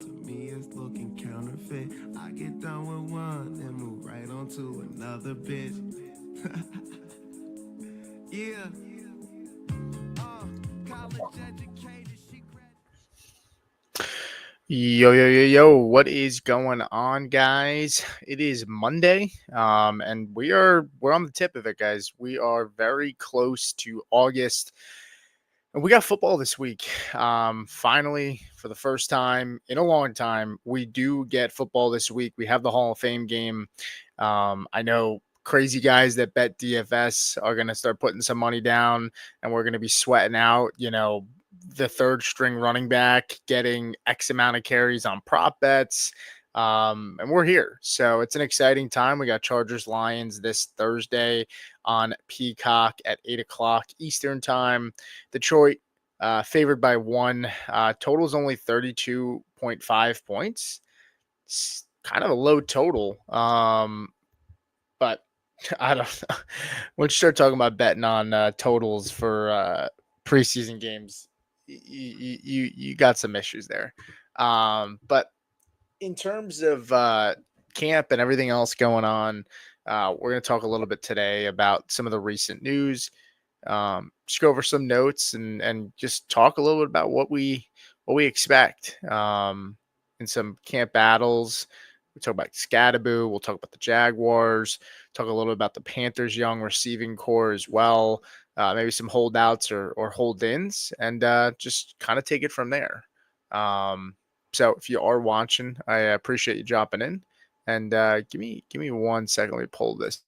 To me, it's looking counterfeit. I get done with one, then move right on to another bitch. Yeah, college educated, she Yo, yo, yo, yo, what is going on, guys? It is Monday, and we're on the tip of it, guys. We are very close to August, and we got football this week. Finally, for the first time in a long time, we do get football this week. We have the Hall of Fame game. I know crazy guys that bet DFS are going to start putting some money down, and we're going to be sweating out, the third string running back getting X amount of carries on prop bets. And we're here. So it's an exciting time. We got Chargers Lions this Thursday on Peacock at 8 o'clock Eastern time. Detroit favored by one. Total is only 32.5 points. It's kind of a low total. But I don't know. Once you start talking about betting on totals for preseason games, you got some issues there. But in terms of camp and everything else going on, we're going to talk a little bit today about some of the recent news. Just go over some notes and just talk a little bit about what we expect in some camp battles. We talk about Skattebo. We'll talk about the Jaguars. Talk a little bit about the Panthers' young receiving core as well. Maybe some holdouts or hold-ins, and just kind of take it from there. So if you are watching, I appreciate you dropping in. And give me 1 second. Let me pull this.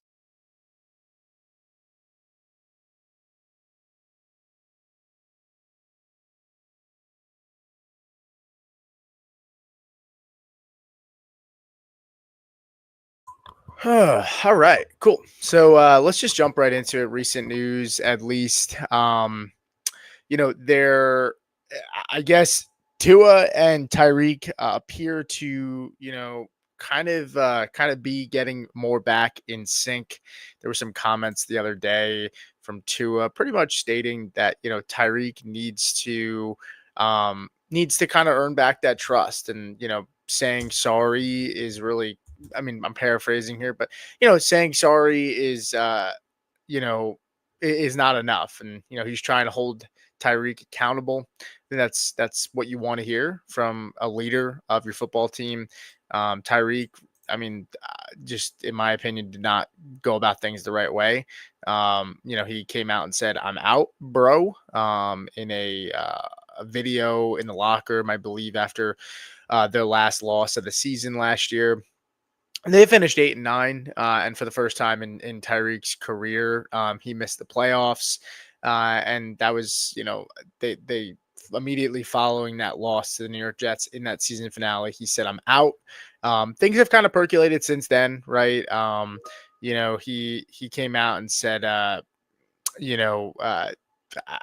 All right, cool. So let's just jump right into it. Recent news, at least. There, I guess Tua and Tyreek appear to, kind of be getting more back in sync. There were some comments the other day from Tua, pretty much stating that Tyreek needs to kind of earn back that trust, and saying sorry is really. I mean, I'm paraphrasing here, but saying sorry you know, is not enough, and he's trying to hold Tyreek accountable. And that's what you want to hear from a leader of your football team. Tyreek, I mean, just in my opinion, did not go about things the right way. He came out and said, "I'm out, bro," in a video in the locker room, I believe, after their last loss of the season last year. They finished 8-9, and for the first time in Tyreek's career, he missed the playoffs, and that was, they immediately following that loss to the New York Jets in that season finale. He said, "I'm out." Things have kind of percolated since then, right? He came out and said, you know, uh,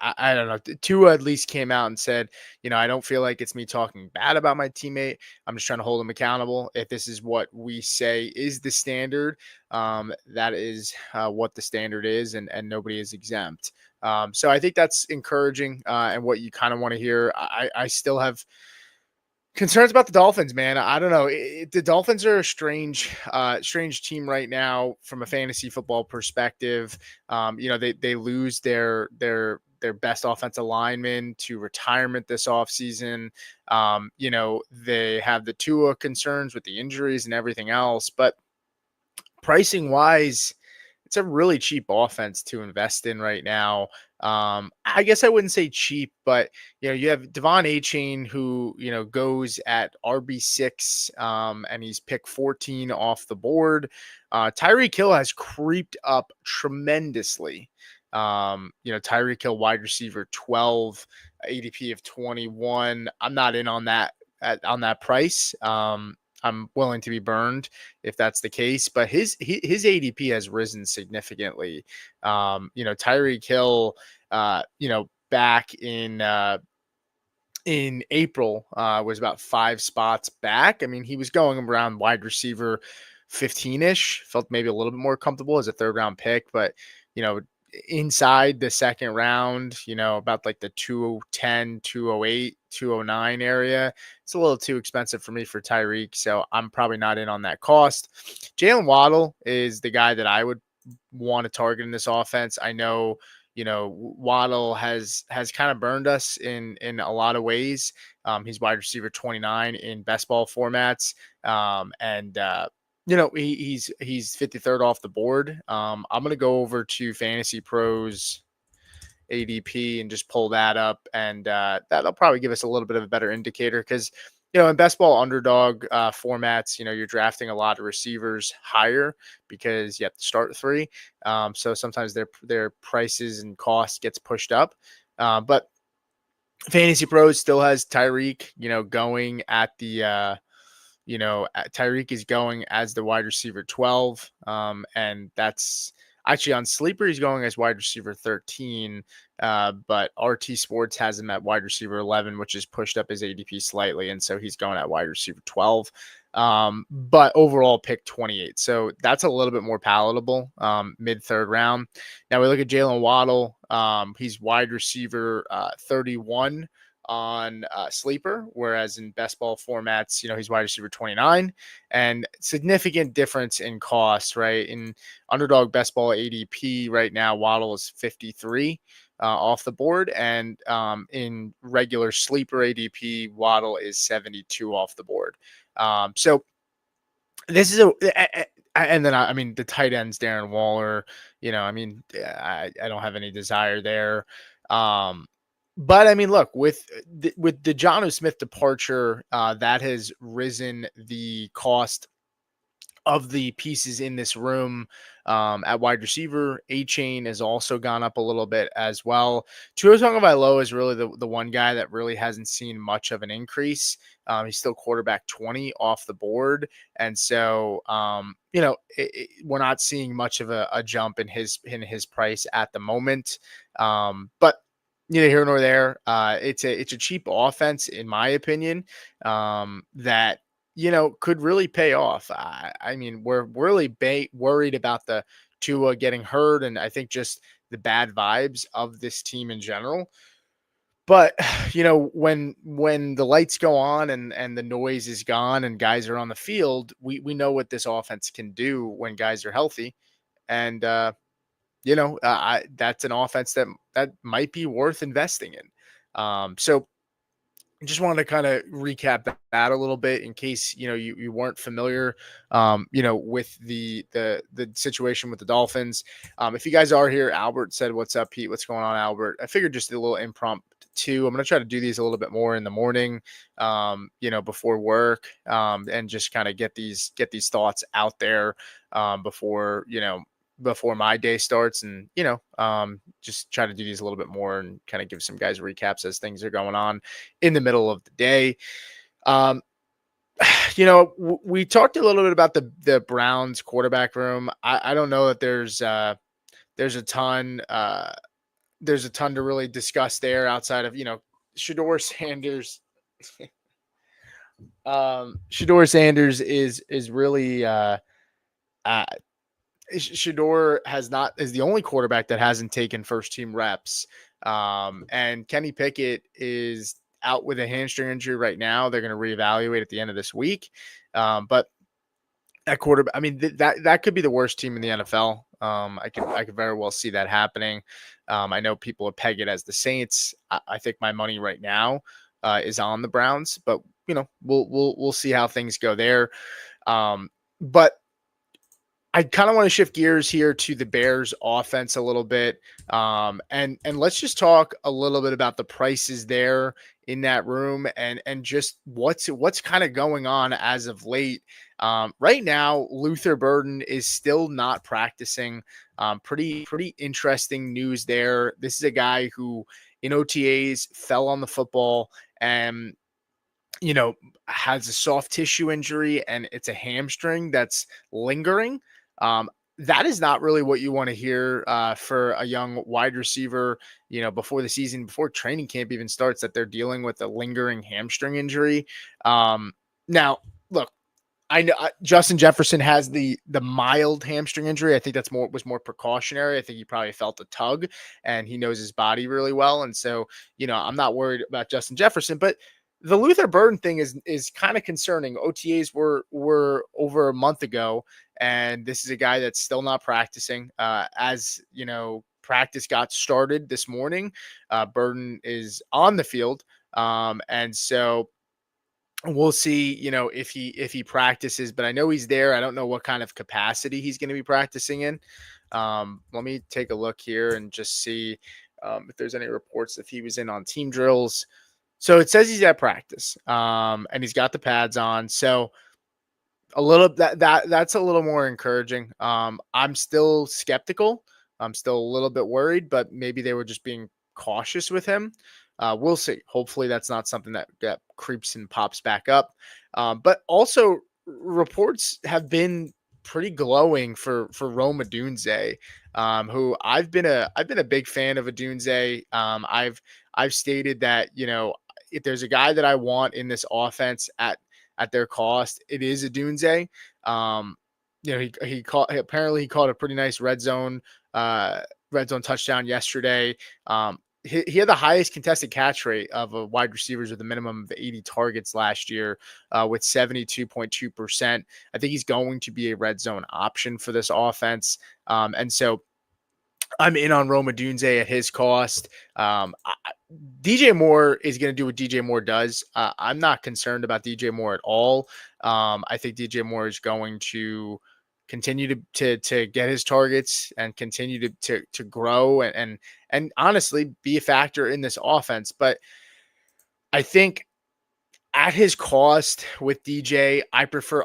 I don't know. Tua at least came out and said, I don't feel like it's me talking bad about my teammate. I'm just trying to hold him accountable. If this is what we say is the standard, that is what the standard is, and nobody is exempt. So I think that's encouraging and what you kind of want to hear. I still have concerns about the Dolphins, man. I don't know. The Dolphins are a strange team right now from a fantasy football perspective. They lose their best offensive lineman to retirement this offseason. They have the Tua concerns with the injuries and everything else, but pricing wise, it's a really cheap offense to invest in right now. I guess I wouldn't say cheap, but you have Devon A-Chain who goes at RB6, and he's picked 14 off the board. Tyreek Hill has creeped up tremendously. Tyreek Hill wide receiver 12, ADP of 21. I'm not in on that on that price. I'm willing to be burned if that's the case, but his ADP has risen significantly. Tyreek Hill, back in April, was about 5 spots back. I mean, he was going around wide receiver 15-ish, felt maybe a little bit more comfortable as a third round pick, but inside the second round, about like the 210, 208, 209 area. It's a little too expensive for me for Tyreek, so I'm probably not in on that cost. Jalen Waddle is the guy that I would want to target in this offense. I know, Waddle has kind of burned us in a lot of ways. He's wide receiver 29 in best ball formats. He's 53rd off the board. I'm gonna go over to Fantasy Pros ADP and just pull that up, and that'll probably give us a little bit of a better indicator because in best ball underdog formats, you're drafting a lot of receivers higher because you have to start 3. So sometimes their prices and costs gets pushed up, but Fantasy Pros still has Tyreek, going at the Tyreek is going as the wide receiver 12. And that's actually on Sleeper, he's going as wide receiver 13. But RT Sports has him at wide receiver 11, which is pushed up his ADP slightly. And so he's going at wide receiver 12. But overall pick 28. So that's a little bit more palatable, mid third round. Now we look at Jalen Waddle. He's wide receiver 31 on Sleeper, whereas in best ball formats, he's wide receiver 29, and significant difference in cost, right? In underdog best ball ADP right now, Waddle is 53 off the board, and in regular Sleeper ADP, Waddle is 72 off the board. So this is and then the tight ends, Darren Waller, I don't have any desire there. But look, with the Jonnu Smith departure, that has risen the cost of the pieces in this room at wide receiver. A-Chain has also gone up a little bit as well. Tua Tagovailoa is really the one guy that really hasn't seen much of an increase. He's still quarterback 20 off the board. And so, we're not seeing much of a jump in his price at the moment. But neither here nor there. It's a cheap offense, in my opinion, that could really pay off. We're really worried about the Tua getting hurt, and I think just the bad vibes of this team in general. But when the lights go on and the noise is gone and guys are on the field, we know what this offense can do when guys are healthy, and that's an offense that might be worth investing in. So I just wanted to kind of recap that a little bit in case, you weren't familiar, with the situation with the Dolphins. If you guys are here, Albert said, "What's up, Pete? What's going on, Albert?" I figured just a little impromptu. I'm going to try to do these a little bit more in the morning, before work, and just kind of get these thoughts out there, before my day starts, and just try to do these a little bit more and kind of give some guys recaps as things are going on in the middle of the day. We talked a little bit about the Browns quarterback room. I don't know that there's a ton to really discuss there outside of Shedeur Sanders. Shedeur Sanders is really Shedeur is the only quarterback that hasn't taken first team reps. And Kenny Pickett is out with a hamstring injury right now. They're going to reevaluate at the end of this week. But at quarterback, that could be the worst team in the NFL. I could very well see that happening. I know people would peg it as the Saints. I think my money right now is on the Browns, but we'll see how things go there. But I kind of want to shift gears here to the Bears offense a little bit. And let's just talk a little bit about the prices there in that room and just what's kind of going on as of late. Right now, Luther Burden is still not practicing. Pretty interesting news there. This is a guy who in OTAs fell on the football and has a soft tissue injury, and it's a hamstring that's lingering. That is not really what you want to hear for a young wide receiver, before the season, before training camp even starts, that they're dealing with a lingering hamstring injury. Now, look, I know Justin Jefferson has the mild hamstring injury. I think that's was more precautionary. I think he probably felt a tug, and he knows his body really well. And so, I'm not worried about Justin Jefferson, but the Luther Burden thing is kind of concerning. OTAs were over a month ago, and this is a guy that's still not practicing. As practice got started this morning. Burden is on the field, and so we'll see, if he practices, but I know he's there. I don't know what kind of capacity he's going to be practicing in. Let me take a look here and just see if there's any reports if he was in on team drills. So it says he's at practice, and he's got the pads on. So a little that's a little more encouraging. I'm still skeptical. I'm still a little bit worried, but maybe they were just being cautious with him. We'll see. Hopefully that's not something that creeps and pops back up. But also reports have been pretty glowing for Rome Odunze, who I've been a big fan of Odunze. I've stated that, if there's a guy that I want in this offense at their cost, it is Odunze. He caught a pretty nice red zone touchdown yesterday. He had the highest contested catch rate of a wide receivers with a minimum of 80 targets last year, with 72.2%. I think he's going to be a red zone option for this offense. And so I'm in on Rome Odunze at his cost. DJ Moore is going to do what DJ Moore does. I'm not concerned about DJ Moore at all. I think DJ Moore is going to continue to get his targets and continue to grow and honestly be a factor in this offense. But I think at his cost with DJ, I prefer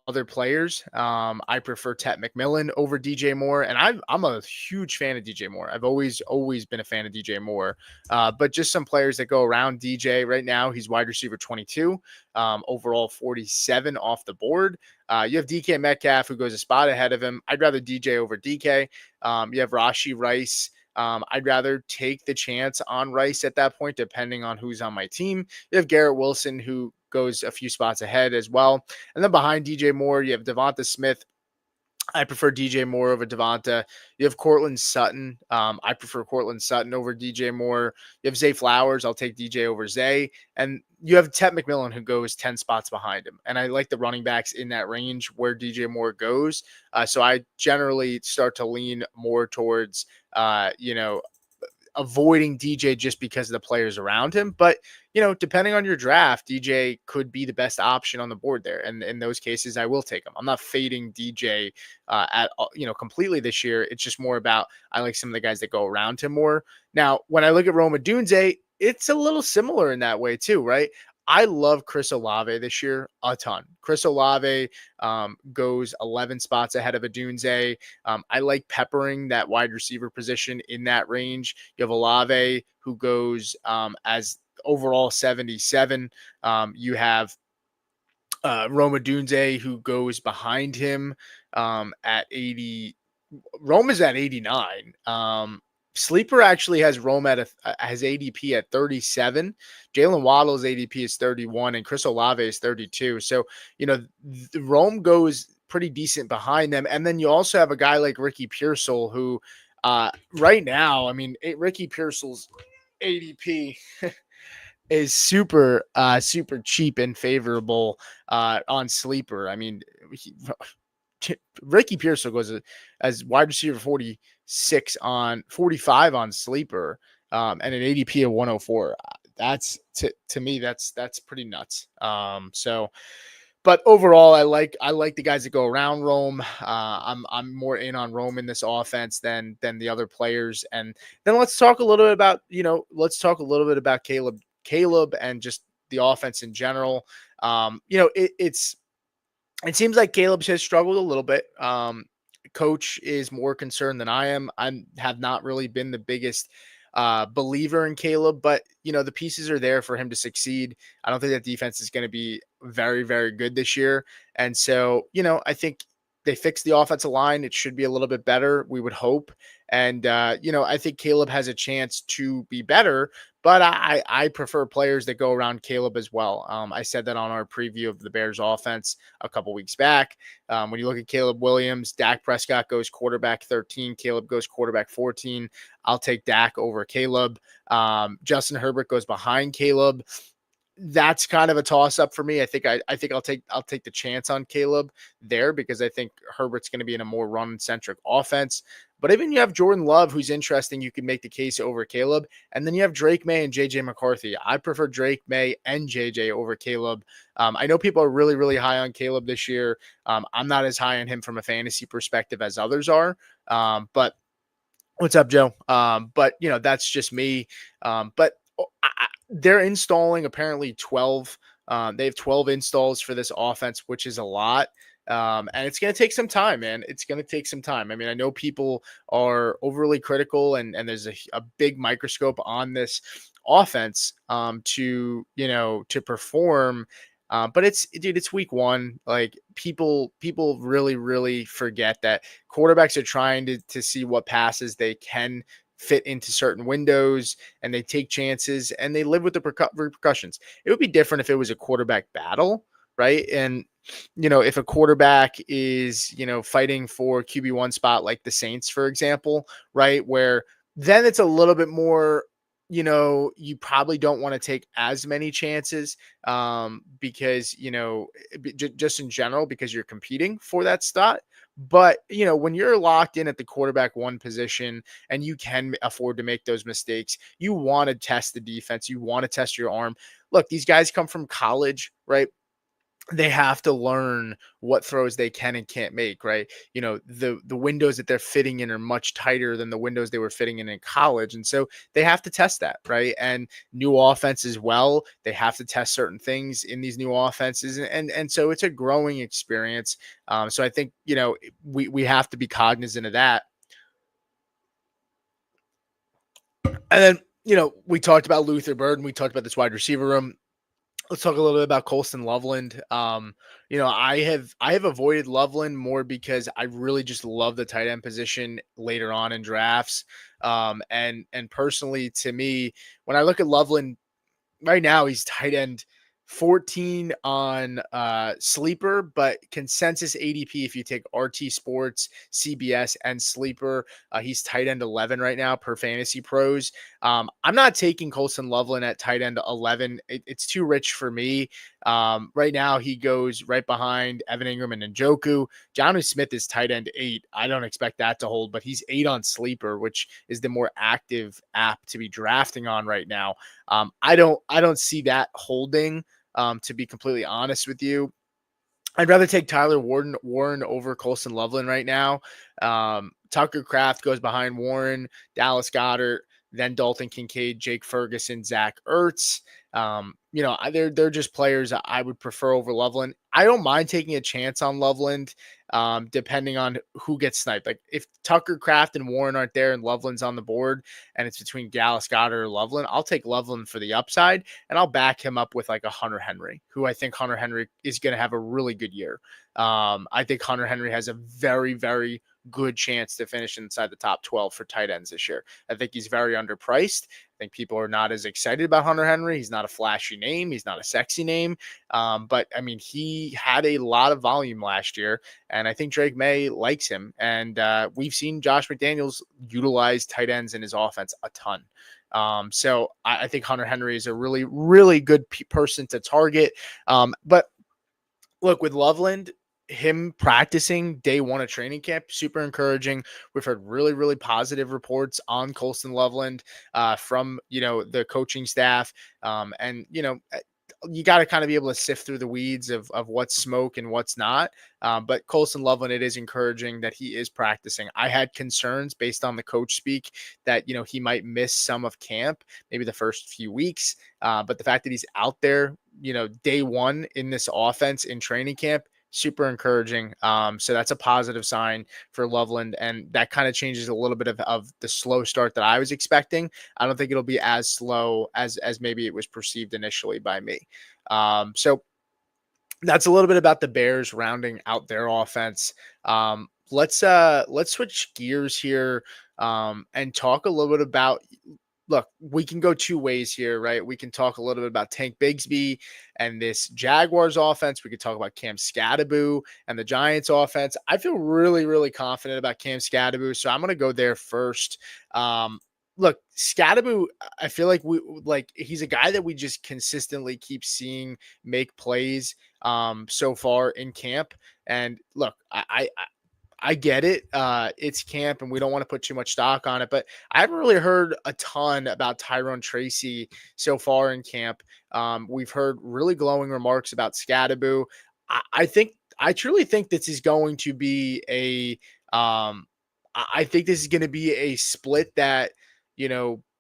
other players. I prefer Tet McMillan over DJ Moore, and I'm a huge fan of DJ Moore. I've always been a fan of DJ Moore. But just some players that go around DJ right now. He's wide receiver 22, overall 47 off the board. You have DK Metcalf, who goes a spot ahead of him. I'd rather DJ over DK. You have Rashee Rice. I'd rather take the chance on Rice at that point, depending on who's on my team. You have Garrett Wilson, who goes a few spots ahead as well. And then behind DJ Moore, you have Devonta Smith. I prefer DJ Moore over Devonta. You have Courtland Sutton. I prefer Courtland Sutton over DJ Moore. You have Zay Flowers. I'll take DJ over Zay. And you have Tet McMillan, who goes 10 spots behind him. And I like the running backs in that range where DJ Moore goes. So I generally start to lean more towards, avoiding DJ just because of the players around him. But, depending on your draft, DJ could be the best option on the board there. And in those cases, I will take him. I'm not fading DJ completely this year. It's just more about, I like some of the guys that go around him more. Now, when I look at Rome Odunze, it's a little similar in that way too, right? I love Chris Olave this year a ton. Chris Olave goes 11 spots ahead of Odunze. I like peppering that wide receiver position in that range. You have Olave, who goes as overall 77. You have Rome Odunze, who goes behind him at 80. Rome is at 89. Sleeper actually has Rome has ADP at 37. Jalen Waddle's ADP is 31, and Chris Olave is 32. So, Rome goes pretty decent behind them. And then you also have a guy like Ricky Piercell, who right now, Ricky Piercell's ADP is super cheap and favorable on Sleeper. Ricky Piercell goes as wide receiver 45 on Sleeper, and an ADP of 104. That's to me, that's pretty nuts. But overall, I like the guys that go around Rome. I'm more in on Rome in this offense than the other players. And then let's talk a little bit about Caleb and just the offense in general. It seems like Caleb has struggled a little bit. Coach is more concerned than I am. I have not really been the biggest believer in Caleb, but the pieces are there for him to succeed. I don't think that defense is going to be very, very good this year. And so, I think they fixed the offensive line. It should be a little bit better, we would hope. And, I think Caleb has a chance to be better, but I prefer players that go around Caleb as well. I said that on our preview of the Bears offense a couple weeks back. When you look at Caleb Williams, Dak Prescott goes quarterback 13, Caleb goes quarterback 14. I'll take Dak over Caleb. Justin Herbert goes behind Caleb. That's kind of a toss up for me. I think I'll take the chance on Caleb there because I think Herbert's going to be in a more run centric offense. But even you have Jordan Love, who's interesting. You can make the case over Caleb, and then you have Drake May and JJ McCarthy. I prefer Drake May and JJ over Caleb. I know people are really, really high on Caleb this year. I'm not as high on him from a fantasy perspective as others are. But what's up, Joe? But that's just me. But they're installing apparently 12. They have 12 installs for this offense, which is a lot. And it's going to take some time, man. It's going to take some time. I mean, I know people are overly critical and there's a big microscope on this offense to perform. But it's week one. Like people really, really forget that quarterbacks are trying to see what passes they can fit into certain windows, and they take chances and they live with the repercussions. It would be different if it was a quarterback battle, right? And if a quarterback is fighting for QB1 spot like the Saints, for example, right, where then it's a little bit more, you probably don't want to take as many chances because just in general, because you're competing for that spot. But when you're locked in at the quarterback one position and you can afford to make those mistakes, you want to test the defense, you want to test your arm. Look, these guys come from college, right? They have to learn what throws they can and can't make, right? The windows that they're fitting in are much tighter than the windows they were fitting in college. And so they have to test that, right? And new offense as well, they have to test certain things in these new offenses. And so it's a growing experience. So I think, we have to be cognizant of that. And then, we talked about Luther Burden. We talked about this wide receiver room. Let's talk a little bit about Coulson Loveland. I have avoided Loveland more because I really just love the tight end position later on in drafts. And personally, to me, when I look at Loveland right now, he's tight end 14 on Sleeper, but consensus ADP, if you take RT Sports, CBS, and Sleeper, he's tight end 11 right now per Fantasy Pros. I'm not taking Coulson Loveland at tight end 11. It's too rich for me. Right now, he goes right behind Evan Ingram and Njoku. Jonnu Smith is tight end 8. I don't expect that to hold, but he's 8 on Sleeper, which is the more active app to be drafting on right now. I don't see that holding, to be completely honest with you. I'd rather take Tyler Warren over Coulson Loveland right now. Tucker Kraft goes behind Warren, Dallas Goedert, then Dalton Kincaid, Jake Ferguson, Zach Ertz. They're just players I would prefer over Loveland. I don't mind taking a chance on Loveland, depending on who gets sniped. Like if Tucker Kraft and Warren aren't there and Loveland's on the board and it's between Dallas Goedert or Loveland, I'll take Loveland for the upside and I'll back him up with like a Hunter Henry, who I think Hunter Henry is going to have a really good year. I think Hunter Henry has a very, very good chance to finish inside the top 12 for tight ends this year. I think he's very underpriced. I think people are not as excited about Hunter Henry. He's not a flashy name. He's not a sexy name. But I mean, he had a lot of volume last year, and I think Drake May likes him. And we've seen Josh McDaniels utilize tight ends in his offense a ton. So I think Hunter Henry is a really, really good person to target. But look, with Loveland, him practicing day one of training camp, super encouraging. We've heard really, really positive reports on Coulson Loveland from, the coaching staff. And, you got to kind of be able to sift through the weeds of what's smoke and what's not. But Coulson Loveland, it is encouraging that he is practicing. I had concerns based on the coach speak that, he might miss some of camp, maybe the first few weeks. But the fact that he's out there, day one in this offense in training camp, super encouraging. So that's a positive sign for Loveland. And that kind of changes a little bit of the slow start that I was expecting. I don't think it'll be as slow as maybe it was perceived initially by me. So that's a little bit about the Bears rounding out their offense. Let's switch gears here and talk a little bit about look, we can go two ways here, right? We can talk a little bit about Tank Bigsby and this Jaguars offense. We could talk about Cam Skattebo and the Giants offense. I feel really, really confident about Cam Skattebo, so I'm going to go there first. Look, Skattebo, I feel like he's a guy that we just consistently keep seeing make plays so far in camp. And look, I get it. It's camp and we don't want to put too much stock on it, but I haven't really heard a ton about Tyrone Tracy so far in camp. We've heard really glowing remarks about Skattebo. I truly think this is going to be I think this is going to be a split that,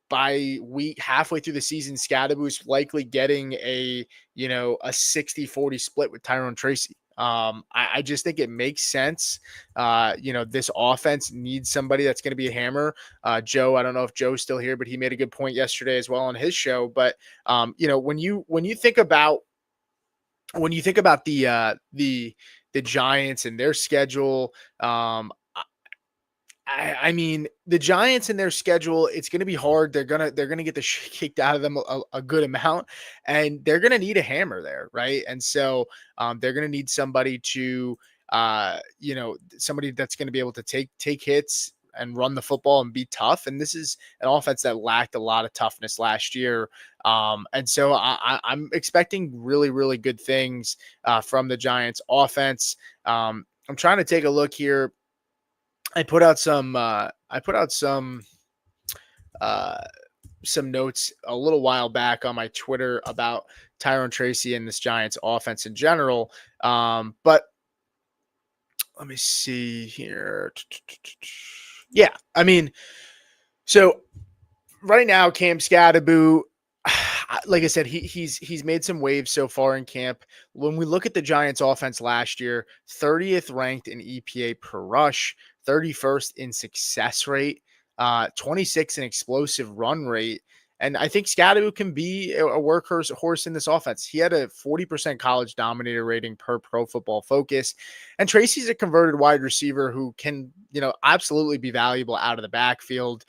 by week halfway through the season, Skattebo is likely getting a 60-40 split with Tyrone Tracy. I just think it makes sense. This offense needs somebody that's going to be a hammer. Joe, I don't know if Joe's still here, but he made a good point yesterday as well on his show. But when you think about the Giants and their schedule, I mean, the Giants and their schedule, it's going to be hard. They're gonna get the shit kicked out of them a good amount, and they're gonna need a hammer there, right? And so they're gonna need somebody to, somebody that's going to be able to take hits and run the football and be tough. And this is an offense that lacked a lot of toughness last year, and so I'm expecting really, really good things from the Giants offense. I'm trying to take a look here. I put out some notes a little while back on my Twitter about Tyrone Tracy and this Giants offense in general. But let me see here. Yeah, I mean, so right now, Cam Skattebo, like I said, he's made some waves so far in camp. When we look at the Giants offense last year, 30th ranked in EPA per rush, 31st in success rate, 26th in explosive run rate. And I think Skattebo can be a workhorse in this offense. He had a 40% college dominator rating per Pro Football Focus. And Tracy's a converted wide receiver who can, absolutely be valuable out of the backfield,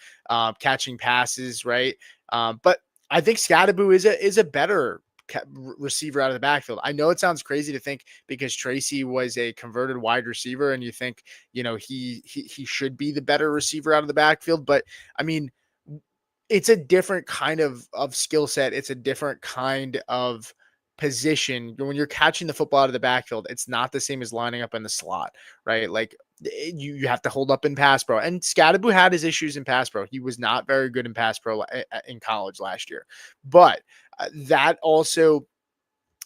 catching passes, right? But I think Skattebo is a better receiver out of the backfield. I know it sounds crazy to think because Tracy was a converted wide receiver and you think, he should be the better receiver out of the backfield. But I mean, it's a different kind of skill set. It's a different kind of position. When you're catching the football out of the backfield, it's not the same as lining up in the slot, right? Like you have to hold up in pass pro. And Skattebo had his issues in pass pro. He was not very good in pass pro in college last year. But that also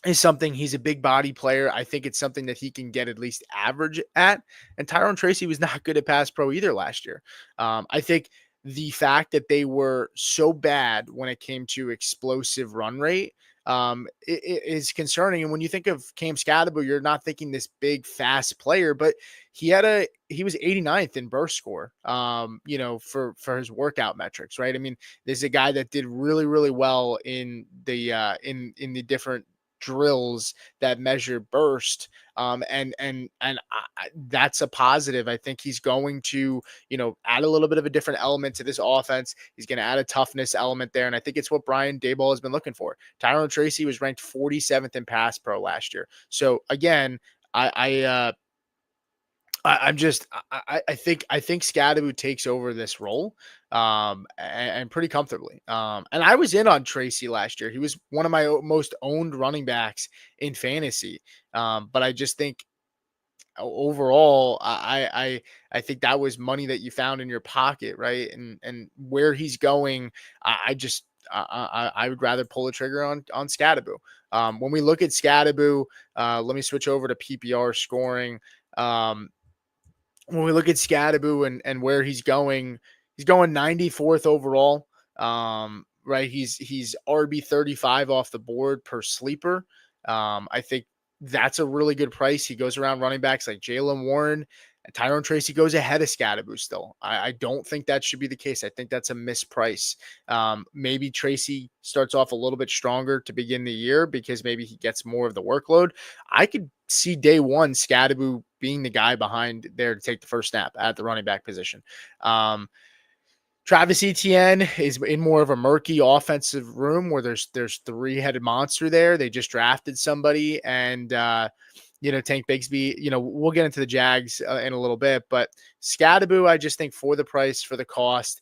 is something. He's a big body player. I think it's something that he can get at least average at. And Tyrone Tracy was not good at pass pro either last year. I think the fact that they were so bad when it came to explosive run rate it is concerning. And when you think of Cam Skattebo, you're not thinking this big, fast player, but he was 89th in burst score, for his workout metrics, right? I mean, this is a guy that did really, really well in the in the different drills that measure burst. That's a positive. I think he's going to, add a little bit of a different element to this offense. He's going to add a toughness element there. And I think it's what Brian Daboll has been looking for. Tyrone Tracy was ranked 47th in pass pro last year. So again, I think Skattebo takes over this role and pretty comfortably. And I was in on Tracy last year. He was one of my most owned running backs in fantasy. But I just think overall, I think that was money that you found in your pocket, right? And where he's going, I would rather pull the trigger on Skattebo. When we look at Skattebo, let me switch over to PPR scoring. When we look at Skattebo and where he's going 94th overall. Right. He's RB 35 off the board per sleeper. I think that's a really good price. He goes around running backs like Jaylen Warren, and Tyrone Tracy goes ahead of Skattebo still. I don't think that should be the case. I think that's a misprice. Maybe Tracy starts off a little bit stronger to begin the year because maybe he gets more of the workload. I could see day one Skattebo being the guy behind there to take the first snap at the running back position. Travis Etienne is in more of a murky offensive room where there's three-headed monster there. They just drafted somebody, and Tank Bigsby. We'll get into the Jags in a little bit, but Skattebo, I just think for the price, for the cost,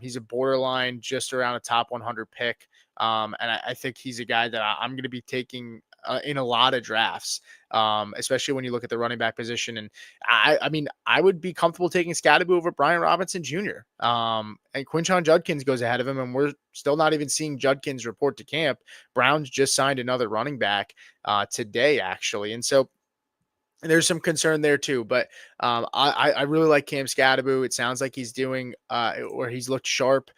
he's a borderline just around a top 100 pick, and I think he's a guy that I'm going to be taking in a lot of drafts, especially when you look at the running back position. And I mean, I would be comfortable taking Skattebo over Brian Robinson Jr. And Quinshon Judkins goes ahead of him, and we're still not even seeing Judkins report to camp. Browns just signed another running back today, actually. And so there's some concern there too, but I really like Cam Skattebo. It sounds like he's doing or he's looked sharp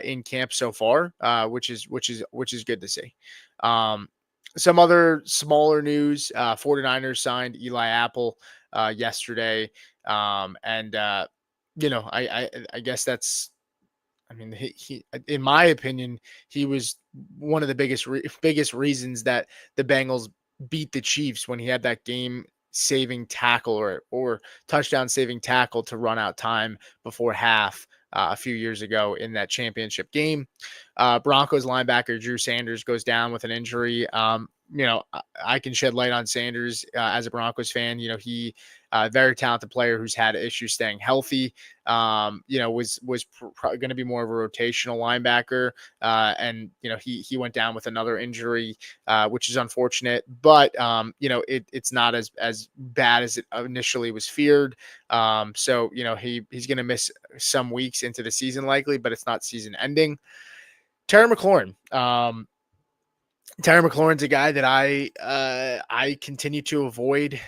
in camp so far, which is good to see. Some other smaller news: 49ers signed Eli Apple yesterday, and I guess that's. I mean, he in my opinion, he was one of the biggest reasons that the Bengals beat the Chiefs when he had that game saving tackle or touchdown saving tackle to run out time before half a few years ago in that championship game. Broncos linebacker Drew Sanders goes down with an injury. I can shed light on Sanders as a Broncos fan. He very talented player who's had issues staying healthy. Was going to be more of a rotational linebacker, and he went down with another injury, which is unfortunate. But it's not as bad as it initially was feared. So he's going to miss some weeks into the season likely, but it's not season ending. Terry McLaurin. Terry McLaurin's a guy that I continue to avoid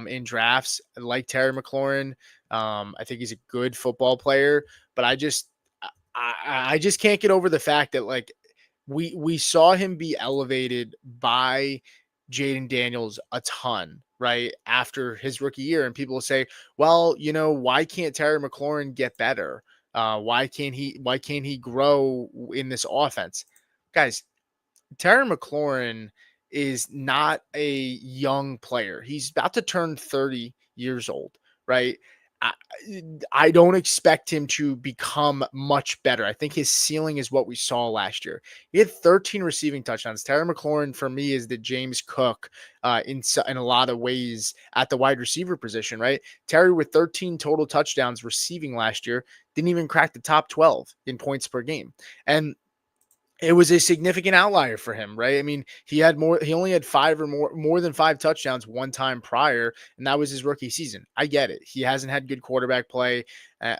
in drafts. I like Terry McLaurin. I think he's a good football player, but I just can't get over the fact that like we saw him be elevated by Jaden Daniels a ton, right, after his rookie year, and people will say, well, why can't Terry McLaurin get better? Why can't he grow in this offense? Guys, Terry McLaurin is not a young player. He's about to turn 30 years old, right? I don't expect him to become much better. I think his ceiling is what we saw last year. He had 13 receiving touchdowns. Terry McLaurin, for me, is the James Cook in a lot of ways at the wide receiver position, right? Terry with 13 total touchdowns receiving last year didn't even crack the top 12 in points per game. And it was a significant outlier for him, right? I mean, he only had more than 5 touchdowns one time prior, and that was his rookie season. I get it. He hasn't had good quarterback play,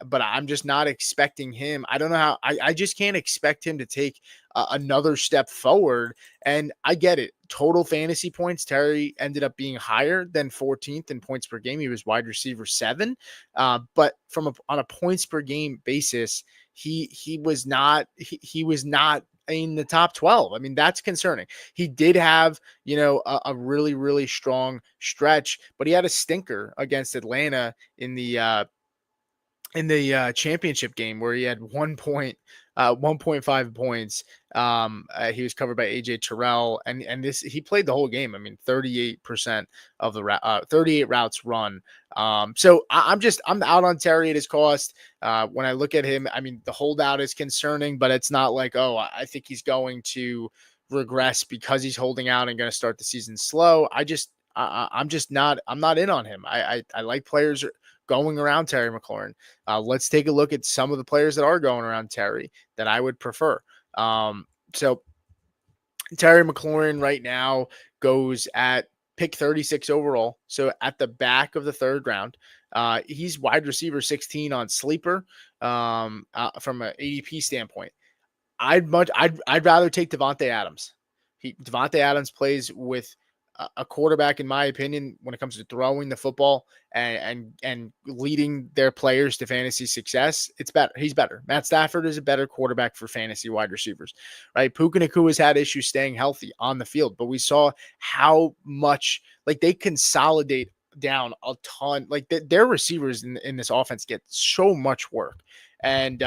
but I'm just not expecting him. I don't know how, I just can't expect him to take another step forward. And I get it. Total fantasy points, Terry ended up being higher than 14th in points per game. He was wide receiver 7. But on a points per game basis, he was not in the top 12. I mean, that's concerning. He did have, a really, really strong stretch, but he had a stinker against Atlanta in the championship game where he had 1.5 points. He was covered by AJ Terrell, and he played the whole game. I mean, 38% of the 38 routes run. So I'm out on Terry at his cost. When I look at him, I mean, the holdout is concerning, but it's not like, oh, I think he's going to regress because he's holding out and going to start the season slow. I'm not in on him. I like players going around Terry McLaurin. Let's take a look at some of the players that are going around Terry that I would prefer. So Terry McLaurin right now goes at pick 36 overall. So at the back of the 3rd round, he's wide receiver 16 on Sleeper from an ADP standpoint. I'd rather take Devonte Adams. Devonte Adams plays with a quarterback, in my opinion, when it comes to throwing the football and leading their players to fantasy success. It's better. He's better. Matt Stafford is a better quarterback for fantasy wide receivers, right? Puka Ngata has had issues staying healthy on the field, but we saw how much they consolidate down a ton. Their receivers in this offense get so much work. And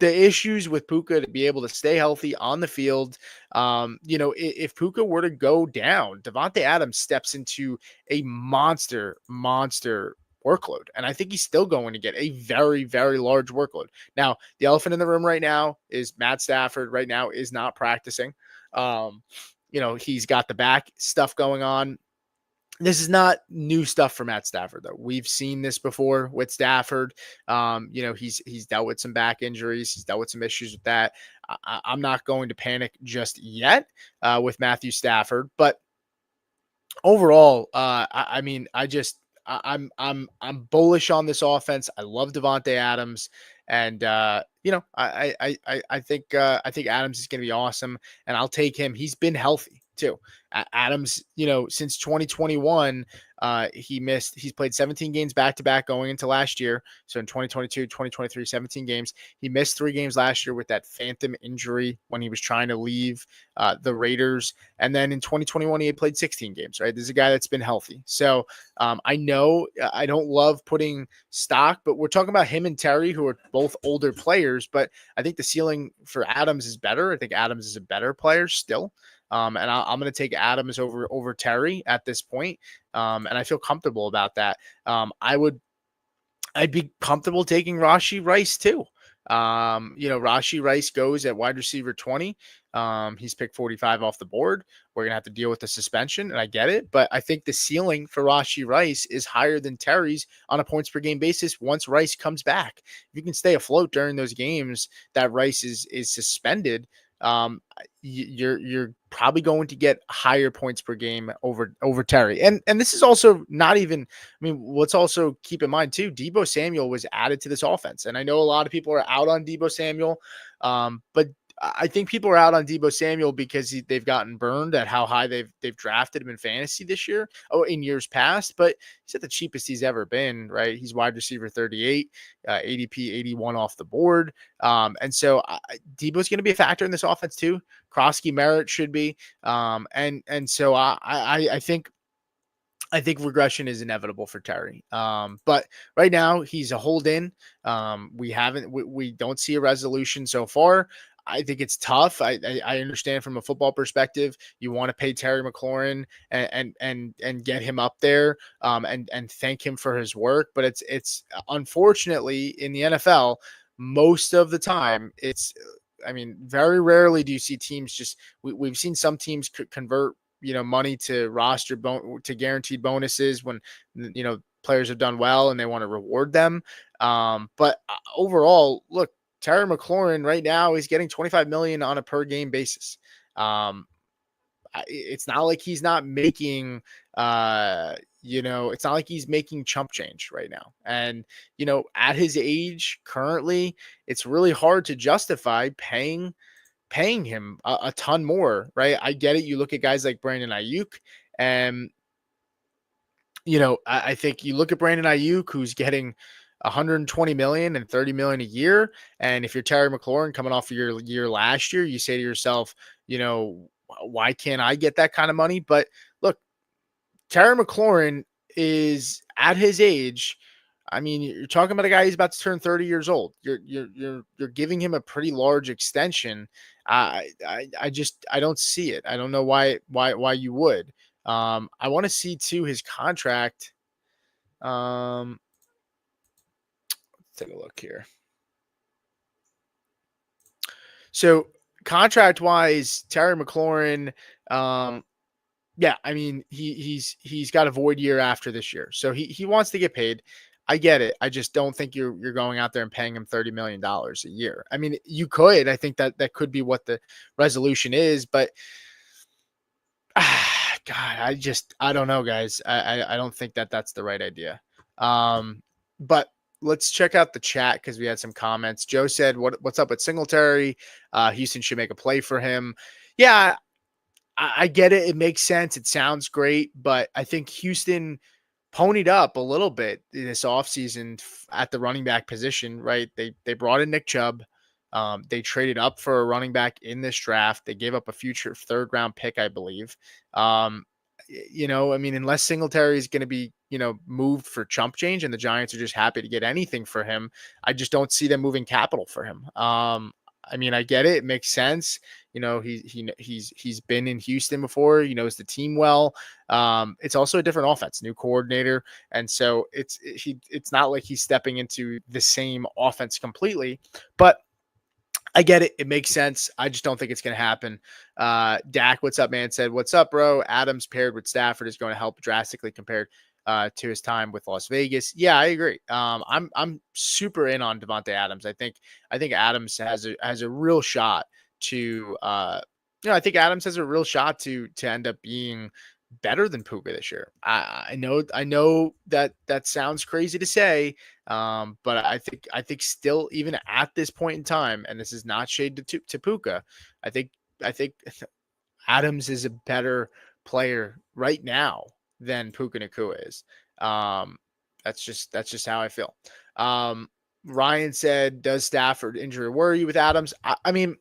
the issues with Puka to be able to stay healthy on the field. If Puka were to go down, Devonte Adams steps into a monster workload. And I think he's still going to get a very, very large workload. Now, the elephant in the room right now is Matt Stafford right now is not practicing. He's got the back stuff going on. This is not new stuff for Matt Stafford, though. We've seen this before with Stafford. He's dealt with some back injuries. He's dealt with some issues with that. I'm not going to panic just yet with Matthew Stafford, but overall, I'm bullish on this offense. I love Devonte Adams, and I think Adams is going to be awesome, and I'll take him. He's been healthy too. Adams, since 2021, he's played 17 games back to back going into last year. So in 2022, 2023, 17 games. He missed 3 games last year with that phantom injury when he was trying to leave the Raiders. And then in 2021, he had played 16 games, right? This is a guy that's been healthy. So I know I don't love putting stock, but we're talking about him and Terry, who are both older players. But I think the ceiling for Adams is better. I think Adams is a better player still. And I'm going to take Adams over Terry at this point. And I feel comfortable about that. I'd be comfortable taking Rashee Rice too. Rashee Rice goes at wide receiver 20. He's picked 45 off the board. We're going to have to deal with the suspension, and I get it. But I think the ceiling for Rashee Rice is higher than Terry's on a points per game basis once Rice comes back. If you can stay afloat during those games that Rice is suspended, you're probably going to get higher points per game over Terry. And this is also not even, let's also keep in mind too, Deebo Samuel was added to this offense. And I know a lot of people are out on Deebo Samuel. But I think people are out on Deebo Samuel because they've gotten burned at how high they've drafted him in fantasy this year. In years past, but he's at the cheapest he's ever been, right? He's wide receiver 38, ADP 81 off the board. And so Deebo's going to be a factor in this offense too. Krosky Merritt should be. And so I think regression is inevitable for Terry. But right now he's a hold in. We don't see a resolution so far. I think it's tough. I understand from a football perspective, you want to pay Terry McLaurin and get him up there and thank him for his work. But it's unfortunately in the NFL, most of the time very rarely do you see teams we've seen some teams convert money to to guaranteed bonuses when players have done well and they want to reward them. But overall, look, Terry McLaurin right now is getting $25 million on a per game basis. It's not like he's not making, it's not like he's making chump change right now. And, at his age currently, it's really hard to justify paying him a ton more, right? I get it. You look at guys like Brandon Ayuk and, I think you look at Brandon Ayuk, who's getting $120 million and $30 million a year. And if you're Terry McLaurin coming off of your year last year, you say to yourself, why can't I get that kind of money? But look, Terry McLaurin is at his age. You're talking about a guy who's about to turn 30 years old. You're giving him a pretty large extension. I don't see it. I don't know why you would. I want to see too his contract. Take a look here. So contract wise, Terry McLaurin, he's got a void year after this year. So he wants to get paid. I get it. I just don't think you're going out there and paying him $30 million a year. You could. I think that could be what the resolution is, but God, I don't know, guys. I don't think that's the right idea. But let's check out the chat because we had some comments. Joe said, what's up with Singletary? Houston should make a play for him. Yeah, I get it. It makes sense. It sounds great, but I think Houston ponied up a little bit this offseason at the running back position, right? They brought in Nick Chubb. They traded up for a running back in this draft. They gave up a future 3rd round pick, I believe. Unless Singletary is going to be, moved for chump change and the Giants are just happy to get anything for him, I just don't see them moving capital for him. I mean, I get it. It makes sense. He's been in Houston before. He knows the team well. It's also a different offense, new coordinator, and so it's not like he's stepping into the same offense completely. But I get it. It makes sense. I just don't think it's going to happen. Dak, what's up, man? Said, what's up, bro? Adams paired with Stafford is going to help drastically compared to his time with Las Vegas. Yeah, I agree. I'm super in on Devonte Adams. I think Adams has a real shot to I think Adams has a real shot to end up being better than Puka this year. I know that sounds crazy to say, but I think still, even at this point in time, and this is not shade to Puka, I think Adams is a better player right now than Puka Ngata is. That's just how I feel. Ryan said, does Stafford injury worry you with Adams? I mean,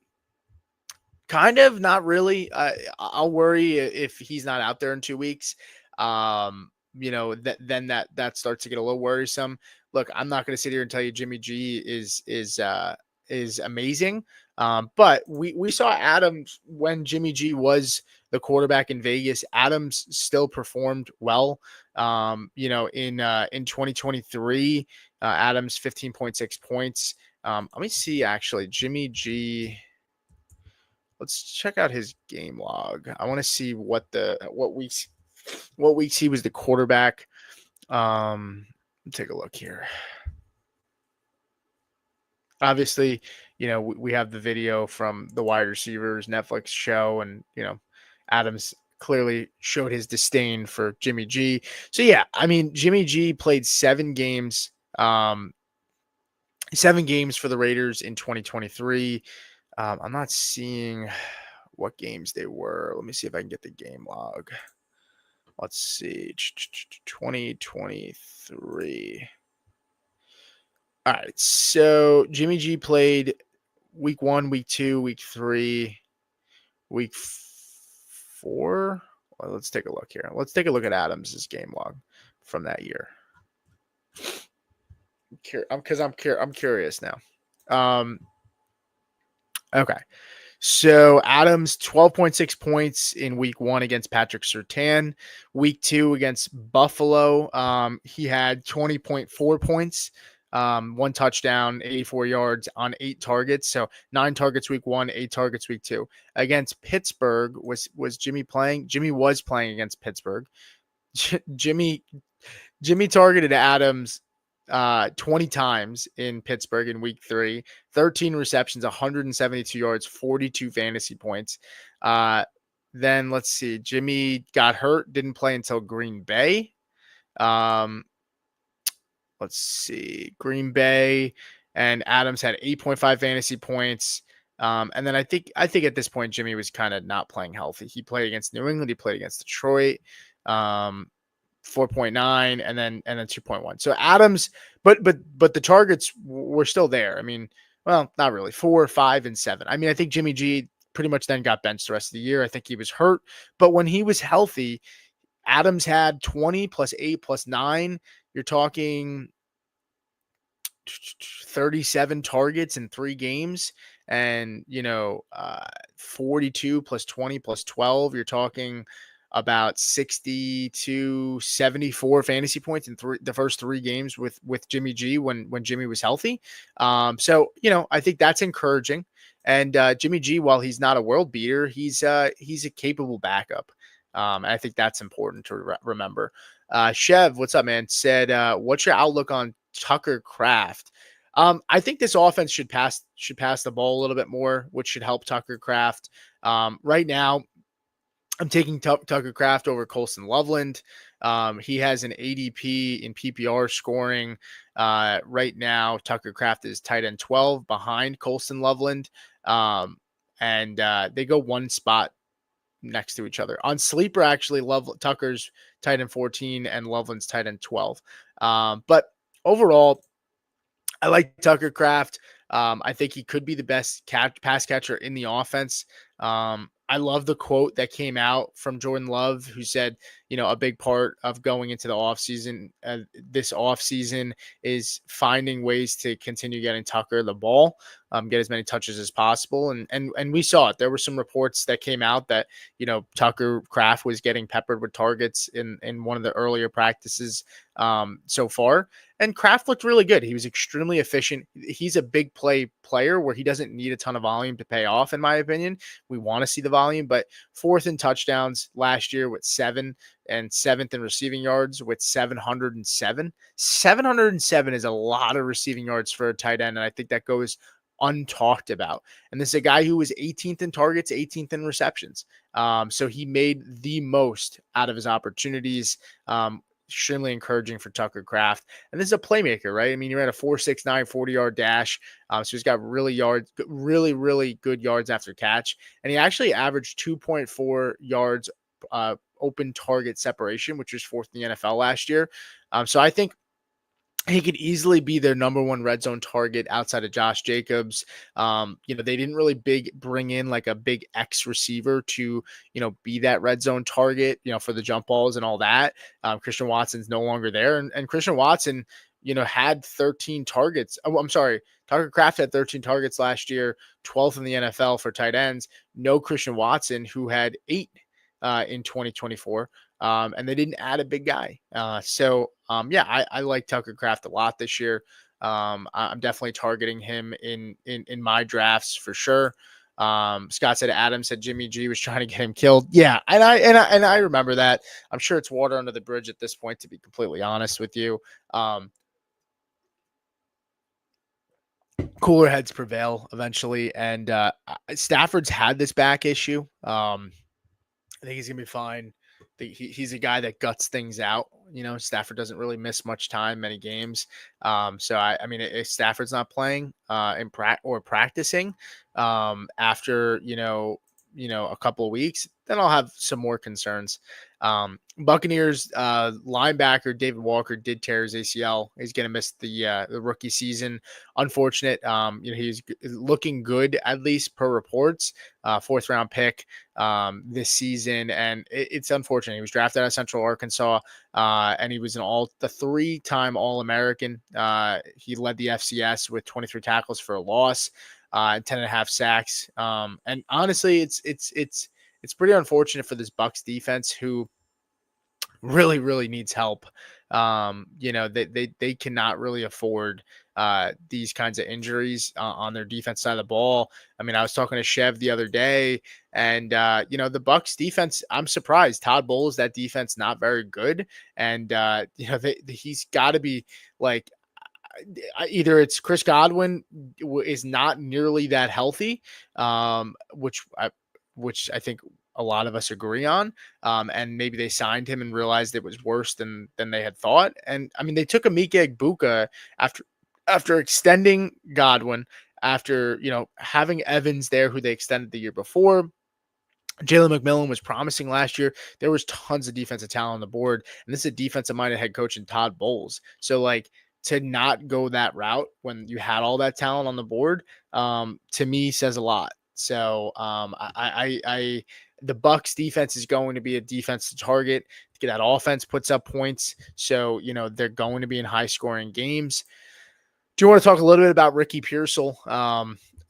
kind of, not really. I'll worry if he's not out there in 2 weeks. Then that starts to get a little worrisome. Look, I'm not going to sit here and tell you Jimmy G is amazing. But we saw Adams when Jimmy G was the quarterback in Vegas. Adams still performed well. In 2023, Adams 15.6 points. Let me see, actually, Jimmy G. Let's check out his game log. I want to see what weeks he was the quarterback. Take a look here. Obviously, we have the video from the wide receivers Netflix show, and Adams clearly showed his disdain for Jimmy G. So yeah, I mean, Jimmy G played 7 games, 7 games for the Raiders in 2023. I'm not seeing what games they were. Let me see if I can get the game log. Let's see. 2023. All right. So Jimmy G played week 1, week 2, week 3, week 4. Well, let's take a look here. Let's take a look at Adams's game log from that year. I'm curious now. Okay. So Adams, 12.6 points in week 1 against Patrick Surtain. Week 2 against Buffalo, he had 20.4 points, 1 touchdown, 84 yards on 8 targets. So 9 targets week 1, 8 targets week 2. Against Pittsburgh, was Jimmy playing? Jimmy was playing against Pittsburgh. Jimmy targeted Adams 20 times in Pittsburgh in week 3, 13 receptions, 172 yards, 42 fantasy points. Then let's see, Jimmy got hurt, didn't play until Green Bay. Let's see, Green Bay, and Adams had 8.5 fantasy points. And then I think at this point, Jimmy was kind of not playing healthy. He played against New England. He played against Detroit. 4.9 and then 2.1. So Adams, but the targets were still there. I mean, well, not really. 4, 5, and 7. I mean, I think Jimmy G pretty much then got benched the rest of the year. I think he was hurt, but when he was healthy, Adams had 20 plus 8 plus 9. You're talking 37 targets in 3 games, and 42 plus 20 plus 12. You're talking about 60 to 74 fantasy points in the first 3 games with Jimmy G when Jimmy was healthy. So I think that's encouraging. And Jimmy G, while he's not a world beater, he's a capable backup. And I think that's important to remember. Chev, what's up, man? Said, what's your outlook on Tucker Kraft? I think this offense should pass the ball a little bit more, which should help Tucker Kraft. Right now, I'm taking Tucker Kraft over Coulson Loveland. He has an ADP in PPR scoring. Right now, Tucker Kraft is tight end 12 behind Coulson Loveland. And they go 1 spot next to each other. On Sleeper, actually, Tucker's tight end 14 and Loveland's tight end 12. But overall, I like Tucker Kraft. I think he could be the best pass catcher in the offense. I love the quote that came out from Jordan Love, who said, a big part of going into the offseason, this offseason, is finding ways to continue getting Tucker the ball, get as many touches as possible. And we saw it. There were some reports that came out that, Tucker Kraft was getting peppered with targets in one of the earlier practices so far. And Kraft looked really good. He was extremely efficient. He's a big player where he doesn't need a ton of volume to pay off, in my opinion. We want to see the volume, but fourth in touchdowns last year with 7, and seventh in receiving yards with 707. 707 is a lot of receiving yards for a tight end, and I think that goes untalked about. And this is a guy who was 18th in targets, 18th in receptions. So he made the most out of his opportunities. Extremely encouraging for Tucker Kraft. And this is a playmaker, right? I mean, he ran a 4.69 40-yard dash. So he's got really good yards after catch. And he actually averaged 2.4 yards open target separation, which was fourth in the NFL last year. So I think he could easily be their number one red zone target outside of Josh Jacobs. They didn't really bring in like a big X receiver to, be that red zone target, for the jump balls and all that. Christian Watson's no longer there. And Christian Watson, had 13 targets. Oh, I'm sorry. Tucker Kraft had 13 targets last year, 12th in the NFL for tight ends. No Christian Watson, who had 8 in 2024. And they didn't add a big guy. I like Tucker Kraft a lot this year. I'm definitely targeting him in my drafts for sure. Scott said Adams said Jimmy G was trying to get him killed. Yeah, and I remember that. I'm sure it's water under the bridge at this point, to be completely honest with you. Cooler heads prevail eventually, and Stafford's had this back issue. I think he's gonna be fine. He's a guy that guts things out. Stafford doesn't really miss much time, many games. If Stafford's not playing or practicing after a couple of weeks, then I'll have some more concerns. Buccaneers linebacker David Walker did tear his ACL. He's going to miss the rookie season. Unfortunate. He's looking good, at least per reports. 4th round pick this season, and it's unfortunate. He was drafted out of Central Arkansas, and he was the 3-time All-American. He led the FCS with 23 tackles for a loss, and 10.5 sacks. And honestly, it's pretty unfortunate for this Bucs defense, who really needs help. They cannot really afford these kinds of injuries on their defense side of the ball. I mean, I was talking to Chev the other day, and the Bucs defense, I'm surprised. Todd Bowles, that defense, not very good, and he's got to be like, either it's Chris Godwin is not nearly that healthy, which I think a lot of us agree on. And maybe they signed him and realized it was worse than they had thought. And I mean, they took Emeka Egbuka after extending Godwin, after, having Evans there, who they extended the year before. Jalen McMillan was promising last year. There was tons of defensive talent on the board, and this is a defensive-minded head coach in Todd Bowles. So, to not go that route when you had all that talent on the board, to me, says a lot. So, the Bucs defense is going to be a defense to target. That offense puts up points, so they're going to be in high-scoring games. Do you want to talk a little bit about Ricky Piercell?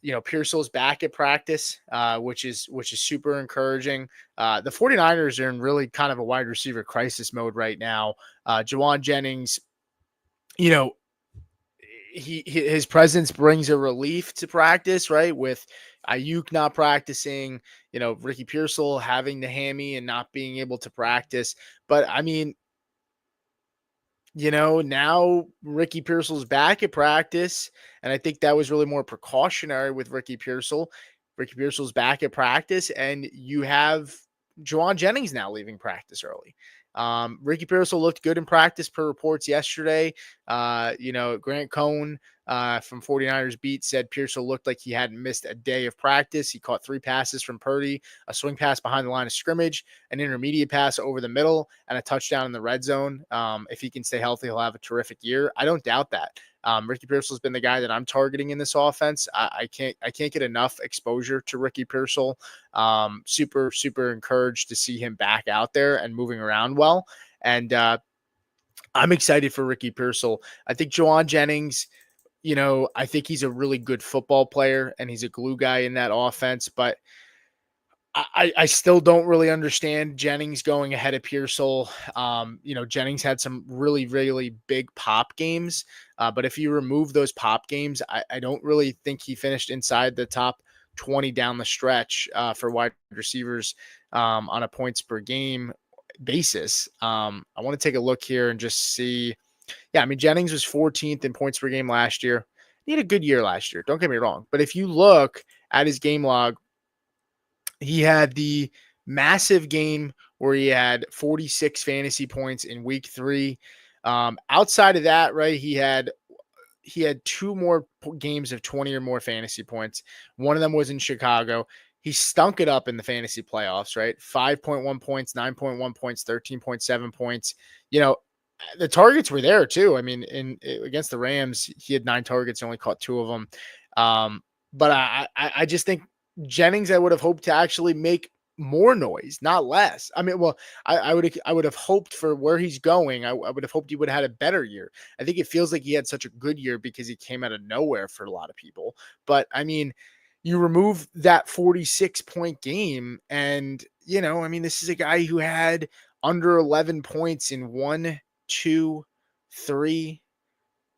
Piercell's back at practice, which is super encouraging. The 49ers are in really kind of a wide receiver crisis mode right now. Jawan Jennings, his presence brings a relief to practice, right? With Ayuk not practicing, Ricky Piercell having the hammy and not being able to practice. But I mean, now Ricky Piercell's back at practice, and I think that was really more precautionary with Ricky Piercell. Ricky Piercell's back at practice, and you have Jawan Jennings now leaving practice early. Ricky Piercell looked good in practice per reports yesterday. Grant Cohn from 49ers Beat said Piercell looked like he hadn't missed a day of practice. He caught 3 passes from Purdy, a swing pass behind the line of scrimmage, an intermediate pass over the middle, and a touchdown in the red zone. If he can stay healthy, he'll have a terrific year. I don't doubt that. Ricky Piercell has been the guy that I'm targeting in this offense. I can't get enough exposure to Ricky Piercell. Super encouraged to see him back out there and moving around well. And I'm excited for Ricky Piercell. I think Jennings, I think he's a really good football player and he's a glue guy in that offense, but I still don't really understand Jennings going ahead of Piercell. Jennings had some really, really big pop games, but if you remove those pop games, I don't really think he finished inside the top 20 down the stretch for wide receivers on a points per game basis. I want to take a look here and just see. Yeah, I mean, Jennings was 14th in points per game last year. He had a good year last year. Don't get me wrong. But if you look at his game log, he had the massive game where he had 46 fantasy points in week 3. Outside of that, right, he had 2 more games of 20 or more fantasy points. One of them was in Chicago. He stunk it up in the fantasy playoffs, right? 5.1 points, 9.1 points, 13.7 points. The targets were there too. I mean, against the Rams, he had 9 targets, only caught 2 of them. But I just think Jennings, I would have hoped to actually make more noise, not less. I mean, well, I would have hoped for where he's going. I would have hoped he would have had a better year. I think it feels like he had such a good year because he came out of nowhere for a lot of people. But I mean, you remove that 46-point game, and this is a guy who had under 11 points in 1, 2, 3,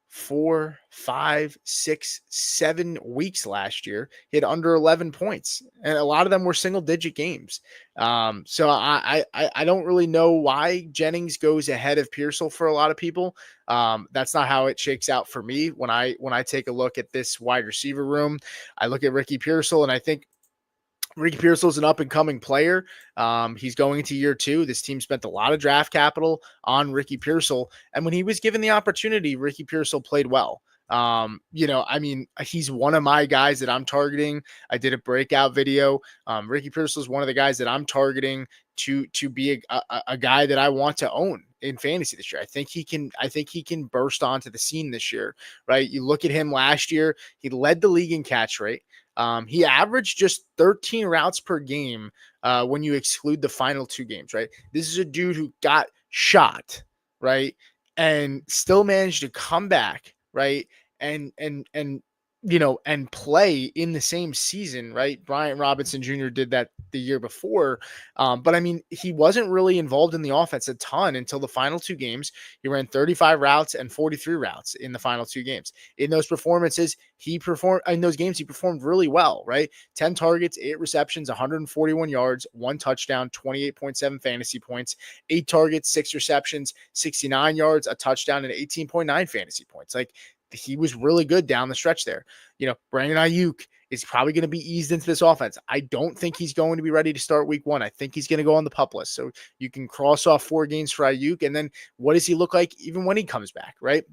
4, 5, 6, 7 weeks last year. He had under 11 points, and a lot of them were single digit games. So I don't really know why Jennings goes ahead of Piercell for a lot of people. That's not how it shakes out for me. When I take a look at this wide receiver room, I look at Ricky Piercell and I think Ricky Piercell is an up-and-coming player. He's going into year 2. This team spent a lot of draft capital on Ricky Piercell, and when he was given the opportunity, Ricky Piercell played well. He's one of my guys that I'm targeting. I did a breakout video. Ricky Piercell is one of the guys that I'm targeting to be a guy that I want to own in fantasy this year. I think he can burst onto the scene this year, right? You look at him last year, he led the league in catch rate. He averaged just 13 routes per game when you exclude the final 2 games, right? This is a dude who got shot, right? And still managed to come back, right? And play in the same season, right? Bryant Robinson Jr. did that the year before. But I mean, he wasn't really involved in the offense a ton until the final 2 games. He ran 35 routes and 43 routes in the final 2 games. In those performances, he performed really well, right? 10 targets, 8 receptions, 141 yards, 1 touchdown, 28.7 fantasy points, 8 targets, 6 receptions, 69 yards, a touchdown, and 18.9 fantasy points. Like, he was really good down the stretch there. Brandon Ayuk is probably going to be eased into this offense. I don't think he's going to be ready to start week 1. I think he's going to go on the PUP list. So you can cross off 4 games for Ayuk. And then what does he look like even when he comes back, right?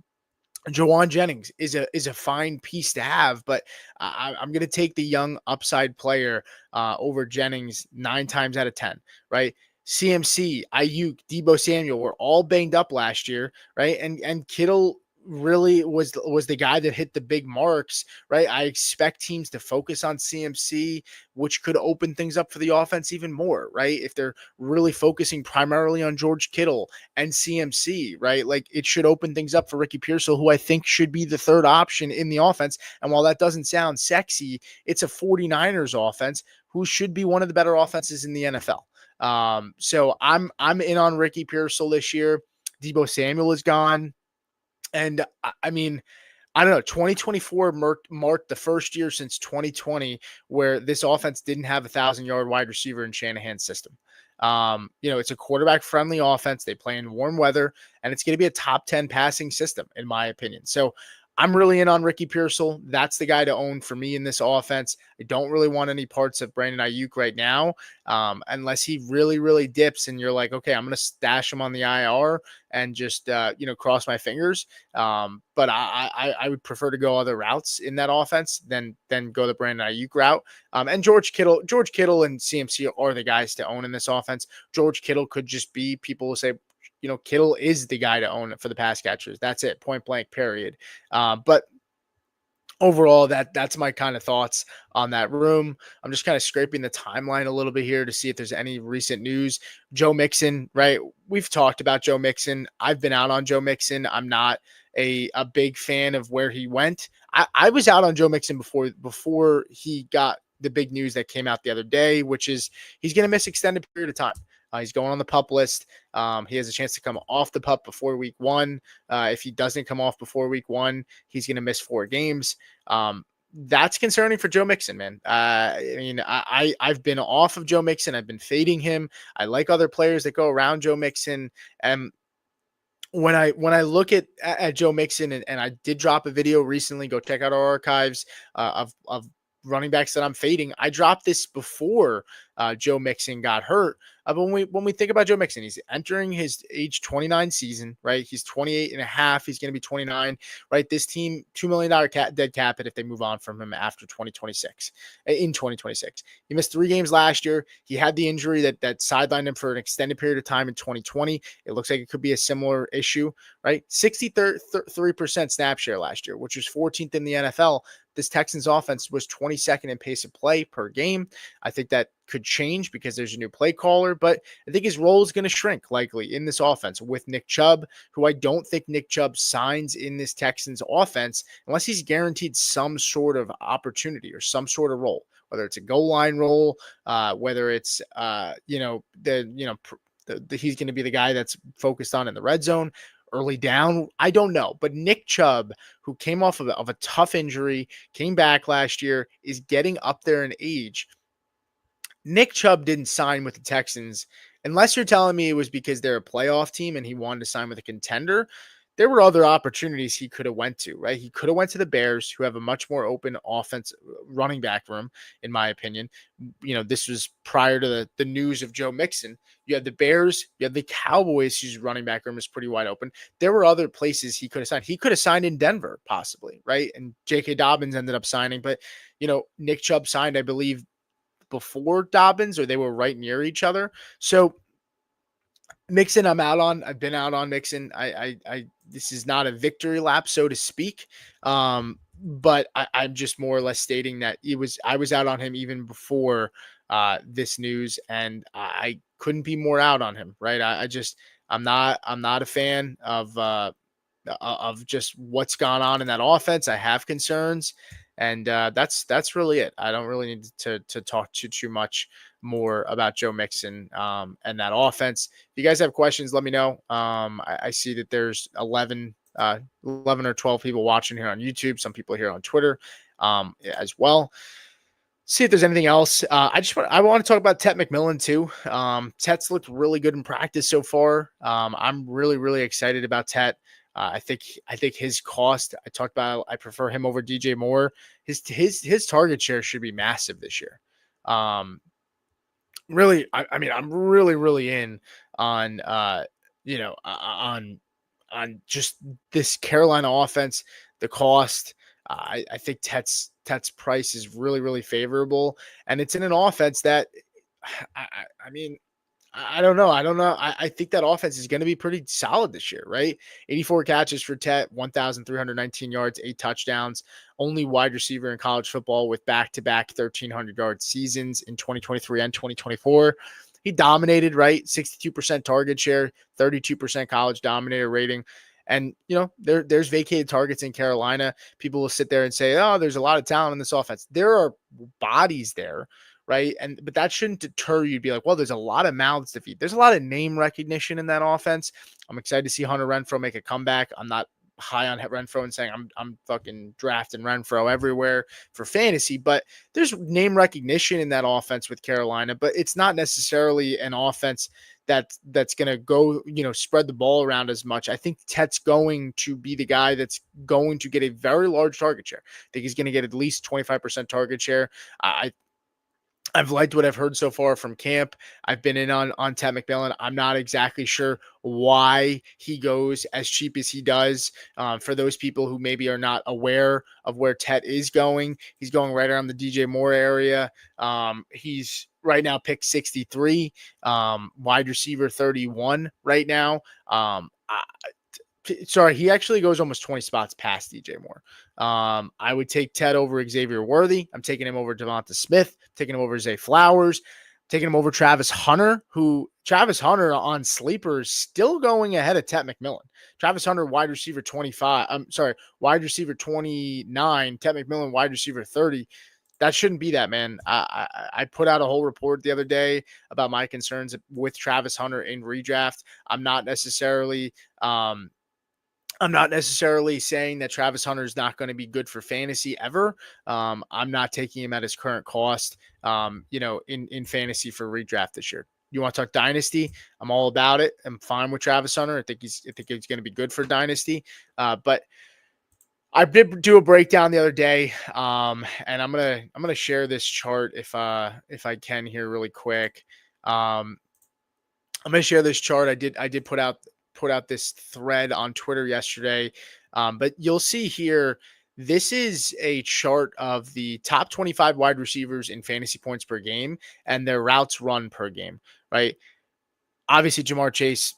Jennings is a fine piece to have, but I'm going to take the young upside player over Jennings 9 times out of 10, right? CMC, Ayuk, Deebo Samuel were all banged up last year, right? And Kittle really was the guy that hit the big marks, right? I expect teams to focus on CMC, which could open things up for the offense even more, right? If they're really focusing primarily on George Kittle and CMC, right? Like, it should open things up for Ricky Piercell, who I think should be the 3rd option in the offense. And while that doesn't sound sexy, it's a 49ers offense who should be one of the better offenses in the NFL. So I'm in on Ricky Piercell this year. Deebo Samuel is gone. And I mean, I don't know, 2024 marked the first year since 2020 where this offense didn't have a 1,000-yard wide receiver in Shanahan's system. It's a quarterback-friendly offense. They play in warm weather, and it's going to be a top 10 passing system, in my opinion. So I'm really in on Ricky Piercell. That's the guy to own for me in this offense. I don't really want any parts of Brandon Ayuk right now, unless he really, really dips and you're like, okay, I'm going to stash him on the IR and just, cross my fingers. But I would prefer to go other routes in that offense than go the Brandon Ayuk route. And George Kittle and CMC are the guys to own in this offense. George Kittle could just be, people will say, Kittle is the guy to own it for the pass catchers. That's it, point blank, period. But overall, that's my kind of thoughts on that room. I'm just kind of scraping the timeline a little bit here to see if there's any recent news. Joe Mixon, right? We've talked about Joe Mixon. I've been out on Joe Mixon. I'm not a big fan of where he went. I was out on Joe Mixon before he got the big news that came out the other day, which is he's going to miss extended period of time. He's going on the PUP list. He has a chance to come off the PUP before week 1. If he doesn't come off before week 1, he's going to miss 4 games. That's concerning for Joe Mixon, man. I've been off of Joe Mixon. I've been fading him. I like other players that go around Joe Mixon. And when I look at Joe Mixon, and I did drop a video recently, go check out our archives of running backs that I'm fading. I dropped this before Joe Mixon got hurt. But when we think about Joe Mixon, he's entering his age 29 season, right? He's 28 and a half. He's going to be 29, right? This team, $2 million dead cap it if they move on from him after 2026, in 2026. He missed 3 games last year. He had the injury that sidelined him for an extended period of time in 2020. It looks like it could be a similar issue, right? 63% snap share last year, which was 14th in the NFL. This Texans offense was 22nd in pace of play per game. I think that could change because there's a new play caller, but I think his role is going to shrink likely in this offense with Nick Chubb, who I don't think Nick Chubb signs in this Texans offense unless he's guaranteed some sort of opportunity or some sort of role, whether it's a goal line role, whether it's, he's going to be the guy that's focused on in the red zone. Early down, I don't know. But Nick Chubb, who came off of a tough injury, came back last year, is getting up there in age. Nick Chubb didn't sign with the Texans, unless you're telling me it was because they're a playoff team and he wanted to sign with a contender. There were other opportunities he could have went to, right? He could have went to the Bears, who have a much more open offense running back room, in my opinion. This was prior to the news of Joe Mixon. You had the Bears, you had the Cowboys, whose running back room is pretty wide open. There were other places he could have signed. He could have signed in Denver, possibly, right? And J.K. Dobbins ended up signing, but Nick Chubb signed, I believe, before Dobbins, or they were right near each other. So Mixon, I'm out on. I've been out on Mixon. This is not a victory lap, so to speak. But I'm just more or less stating that I was out on him even before this news, and I couldn't be more out on him, right? I'm not a fan of just what's gone on in that offense. I have concerns, and that's really it. I don't really need to talk too much more about Joe Mixon and that offense. If you guys have questions, let me know. I see that there's 11 or 12 people watching here on YouTube. Some people here on Twitter as well. See if there's anything else. I want to talk about Tet McMillan too. Tet's looked really good in practice so far. I'm really, really excited about Tet. I think his cost, I talked about, I prefer him over DJ Moore. His target share should be massive this year. Really, I mean, I'm really, really in on, on just this Carolina offense, the cost. I think Tet's price is really, really favorable, and it's in an offense that, I don't know. I think that offense is going to be pretty solid this year, right? 84 catches for Tet, 1,319 yards, 8 touchdowns. Only wide receiver in college football with back-to-back 1,300-yard seasons in 2023 and 2024. He dominated, right? 62% target share, 32% college dominator rating. And, there's vacated targets in Carolina. People will sit there and say, oh, there's a lot of talent in this offense. There are bodies there, right? But that shouldn't deter you to be like, well, there's a lot of mouths to feed. There's a lot of name recognition in that offense. I'm excited to see Hunter Renfrow make a comeback. I'm not high on Renfrow and saying I'm fucking drafting Renfrow everywhere for fantasy, but there's name recognition in that offense with Carolina, but it's not necessarily an offense that's going to go, spread the ball around as much. I think Tet's going to be the guy that's going to get a very large target share. I think he's going to get at least 25% target share. I've liked what I've heard so far from camp. I've been in on Ted McMillan. I'm not exactly sure why he goes as cheap as he does. For those people who maybe are not aware of where Ted is going, he's going right around the DJ Moore area. He's right now picked 63, wide receiver 31 right now. Sorry, he actually goes almost 20 spots past DJ Moore. I would take Ted over Xavier Worthy. I'm taking him over Devonta Smith, taking him over Zay Flowers, taking him over Travis Hunter, who Travis Hunter on Sleeper is still going ahead of Ted McMillan. Travis Hunter, wide receiver 25. Wide receiver 29. Ted McMillan, wide receiver 30. That shouldn't be that, man. I put out a whole report the other day about my concerns with Travis Hunter in redraft. I'm not necessarily saying that Travis Hunter is not going to be good for fantasy ever. I'm not taking him at his current cost, in fantasy for redraft this year. You want to talk Dynasty? I'm all about it. I'm fine with Travis Hunter. I think he's going to be good for Dynasty. But I did do a breakdown the other day, and I'm gonna share this chart if I can here really quick. I'm gonna share this chart. I did put out this thread on Twitter yesterday, but you'll see here, this is a chart of the top 25 wide receivers in fantasy points per game and their routes run per game, right? Obviously, Jamar Chase,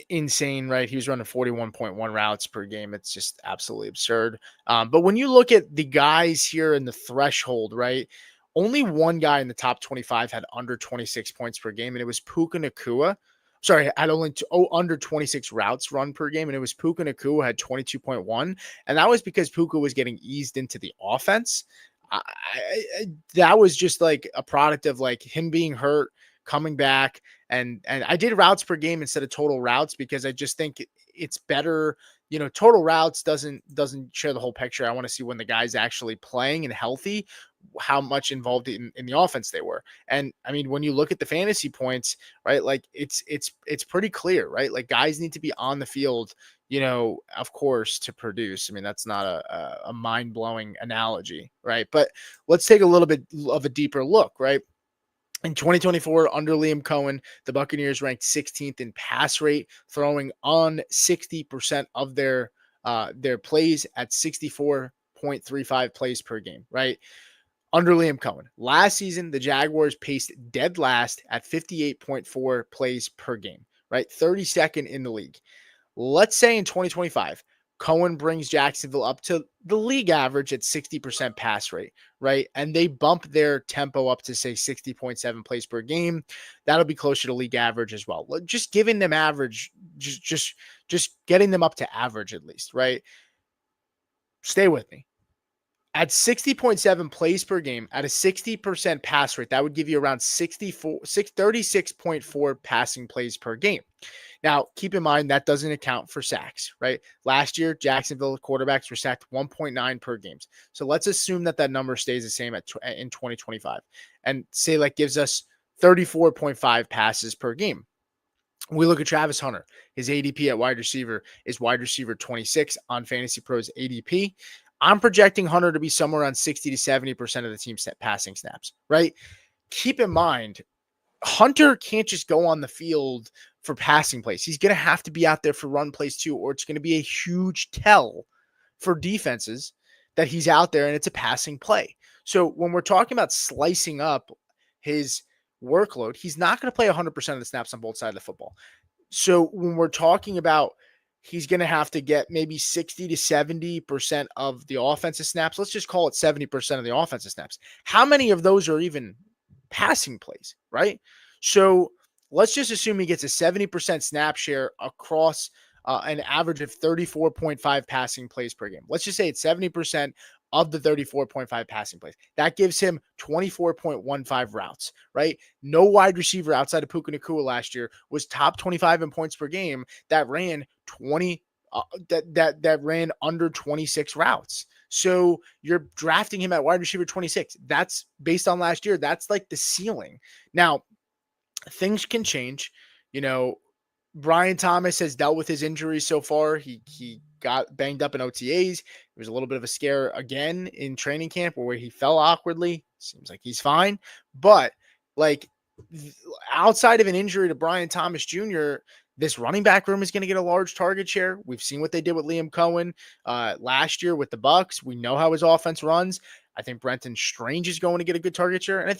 insane, right? He was running 41.1 routes per game. It's just absolutely absurd. But when you look at the guys here in the threshold, right? Only one guy in the top 25 had under 26 points per game, and it was Puka Ngata. Sorry, had only under 26 routes run per game, and it was Puka Ngata had 22.1, and that was because Puka was getting eased into the offense. That was just like a product of like him being hurt, coming back, and I did routes per game instead of total routes because I just think it's better. Total routes doesn't share the whole picture. I want to see when the guy's actually playing and healthy, how much involved in the offense they were. And I mean, when you look at the fantasy points, right, like it's pretty clear, right? Like guys need to be on the field, of course, to produce. I mean, that's not a mind-blowing analogy, right? But let's take a little bit of a deeper look, right? In 2024, under Liam Cohen, the Buccaneers ranked 16th in pass rate, throwing on 60% of their plays at 64.35 plays per game, right? Under Liam Cohen. Last season, the Jaguars paced dead last at 58.4 plays per game, right? 32nd in the league. Let's say in 2025, Cohen brings Jacksonville up to the league average at 60% pass rate, right? And they bump their tempo up to say 60.7 plays per game. That'll be closer to league average as well. Just giving them average, just getting them up to average at least, right? Stay with me. At 60.7 plays per game, at a 60% pass rate, that would give you around 36.4 passing plays per game. Now, keep in mind that doesn't account for sacks, right? Last year, Jacksonville quarterbacks were sacked 1.9 per game. So let's assume that number stays the same in 2025 and say like gives us 34.5 passes per game. We look at Travis Hunter. His ADP at wide receiver is wide receiver 26 on Fantasy Pros ADP. I'm projecting Hunter to be somewhere around 60 to 70% of the team's passing snaps, right? Keep in mind, Hunter can't just go on the field for passing plays. He's going to have to be out there for run plays too, or it's going to be a huge tell for defenses that he's out there and it's a passing play. So when we're talking about slicing up his workload, he's not going to play 100% of the snaps on both sides of the football. So when we're talking about he's going to have to get maybe 60 to 70% of the offensive snaps, let's just call it 70% of the offensive snaps. How many of those are even passing plays, right? So let's just assume he gets a 70% snap share across an average of 34.5 passing plays per game. Let's just say it's 70% of the 34.5 passing plays. That gives him 24.15 routes, right? No wide receiver outside of Puka Ngata last year was top 25 in points per game that ran that ran under 26 routes. So you're drafting him at wide receiver 26. That's based on last year. That's like the ceiling. Now, things can change. you know, Brian Thomas has dealt with his injuries so far. He got banged up in OTAs. It was a little bit of a scare again in training camp where he fell awkwardly. Seems like he's fine. But like outside of an injury to Brian Thomas Jr., this running back room is going to get a large target share. We've seen what they did with Liam Cohen last year with the Bucks. We know how his offense runs. I think Brenton Strange is going to get a good target share. And I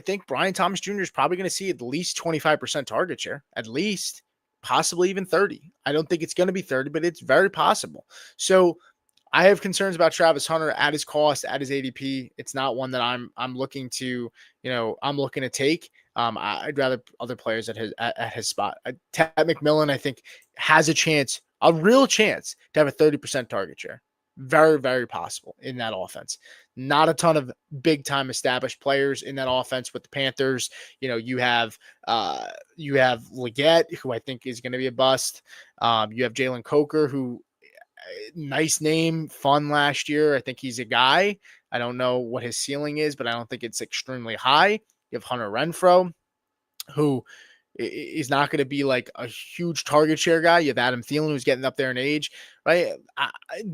think Brian Thomas Jr. is probably going to see at least 25% target share, at least, possibly even 30. I don't think it's going to be 30, but it's very possible. So I have concerns about Travis Hunter at his cost, at his ADP. It's not one that I'm looking to, I'm looking to take. I'd rather other players at his spot. Ted McMillan, I think, has a real chance to have a 30% target share. Very, very possible in that offense. Not a ton of big time established players in that offense with the Panthers. You have Leggett, who I think is going to be a bust. You have Jalen Coker, who nice name, fun last year. I think he's a guy. I don't know what his ceiling is, but I don't think it's extremely high. You have Hunter Renfrow, who is not going to be like a huge target share guy. You have Adam Thielen, who's getting up there in age, right?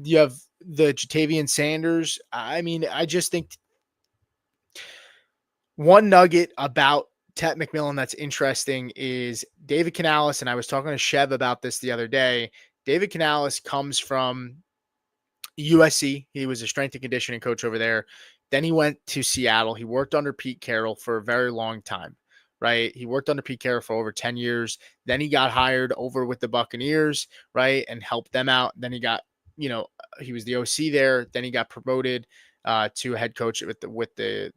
You have the Jatavian Sanders. I mean, I just think one nugget about Ted McMillan that's interesting is David Canales, and I was talking to Chev about this the other day. David Canales comes from USC. He was a strength and conditioning coach over there. Then he went to Seattle. He worked under Pete Carroll for a very long time, right? He worked under Pete Carroll for over 10 years. Then he got hired over with the Buccaneers, right? And helped them out. Then he got, he was the OC there. Then he got promoted to a head coach with the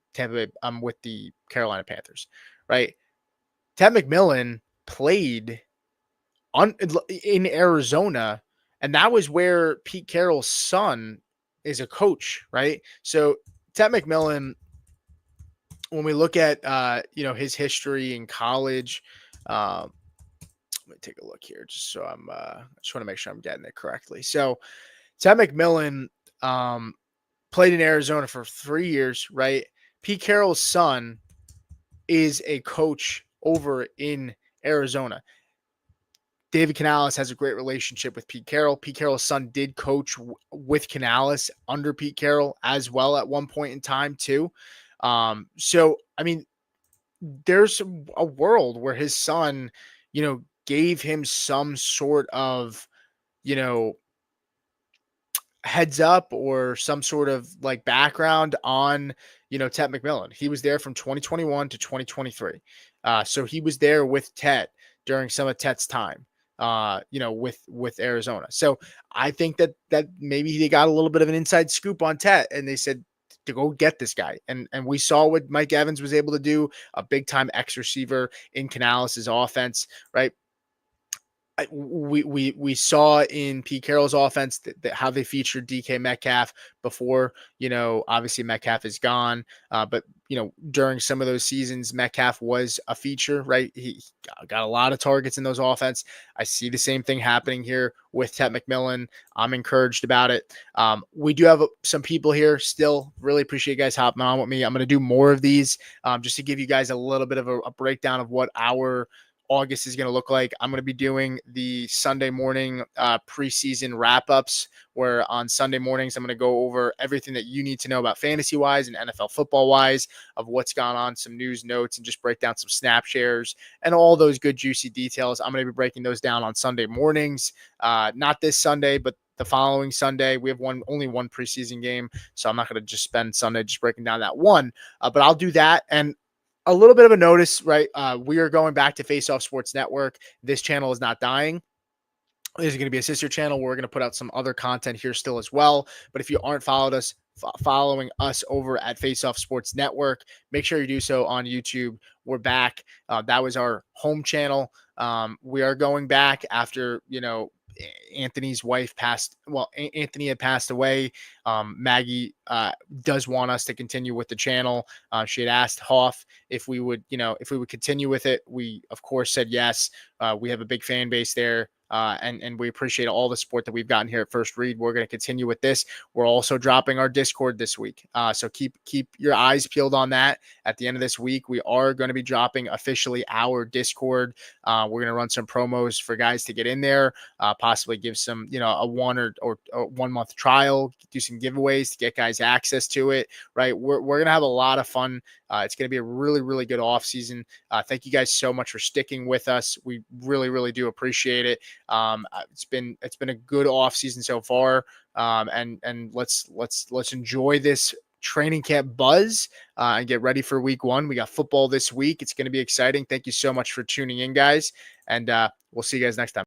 Carolina Panthers, right? Ted McMillan played in Arizona, and that was where Pete Carroll's son is a coach, right? So Ted McMillan, when we look at his history in college, let me take a look here, just so I just want to make sure I'm getting it correctly. So Ted McMillan played in Arizona for 3 years, right? Pete Carroll's son is a coach over in Arizona. David Canales has a great relationship with Pete Carroll. Pete Carroll's son did coach with Canales under Pete Carroll as well at one point in time too. So, I mean, there's a world where his son, gave him some sort of, heads up or some sort of like background on, Ted McMillan. He was there from 2021 to 2023. So he was there with Ted during some of Ted's time, with Arizona. So I think that maybe they got a little bit of an inside scoop on Ted and they said to go get this guy. And we saw what Mike Evans was able to do, a big time X receiver in Canales' offense, right? We saw in Pete Carroll's offense that how they featured DK Metcalf before, obviously Metcalf is gone. But, during some of those seasons, Metcalf was a feature, right? He got a lot of targets in those offense. I see the same thing happening here with Ted McMillan. I'm encouraged about it. We do have some people here still. Really appreciate you guys hopping on with me. I'm going to do more of these just to give you guys a little bit of a breakdown of what our August is going to look like. I'm going to be doing the Sunday morning preseason wrap-ups where on Sunday mornings, I'm going to go over everything that you need to know about fantasy-wise and NFL football-wise of what's gone on, some news notes, and just break down some snap shares and all those good juicy details. I'm going to be breaking those down on Sunday mornings. Not this Sunday, but the following Sunday. We have only one preseason game, so I'm not going to just spend Sunday just breaking down that one. But I'll do that. And a little bit of a notice, right? We are going back to Face Off Sports Network. This channel is not dying. There's going to be a sister channel. We're going to put out some other content here still as well. But if you aren't following us over at Face Off Sports Network, make sure you do so on YouTube. We're back. That was our home channel. We are going back after, Anthony's wife passed. Well, Anthony had passed away. Maggie does want us to continue with the channel. She had asked Hoff if we would continue with it. We of course said yes. We have a big fan base there. And we appreciate all the support that we've gotten here at First Read. We're going to continue with this. We're also dropping our Discord this week. So keep your eyes peeled on that. At the end of this week, we are going to be dropping officially our Discord. We're going to run some promos for guys to get in there, possibly give some, a 1 or 1 month trial, do some giveaways to get guys access to it, right? We're going to have a lot of fun. It's going to be a really, really good off season. Thank you guys so much for sticking with us. We really, really do appreciate it. It's been a good off season so far. And let's enjoy this training camp buzz and get ready for week 1. We got football this week. It's going to be exciting. Thank you so much for tuning in, guys. And we'll see you guys next time.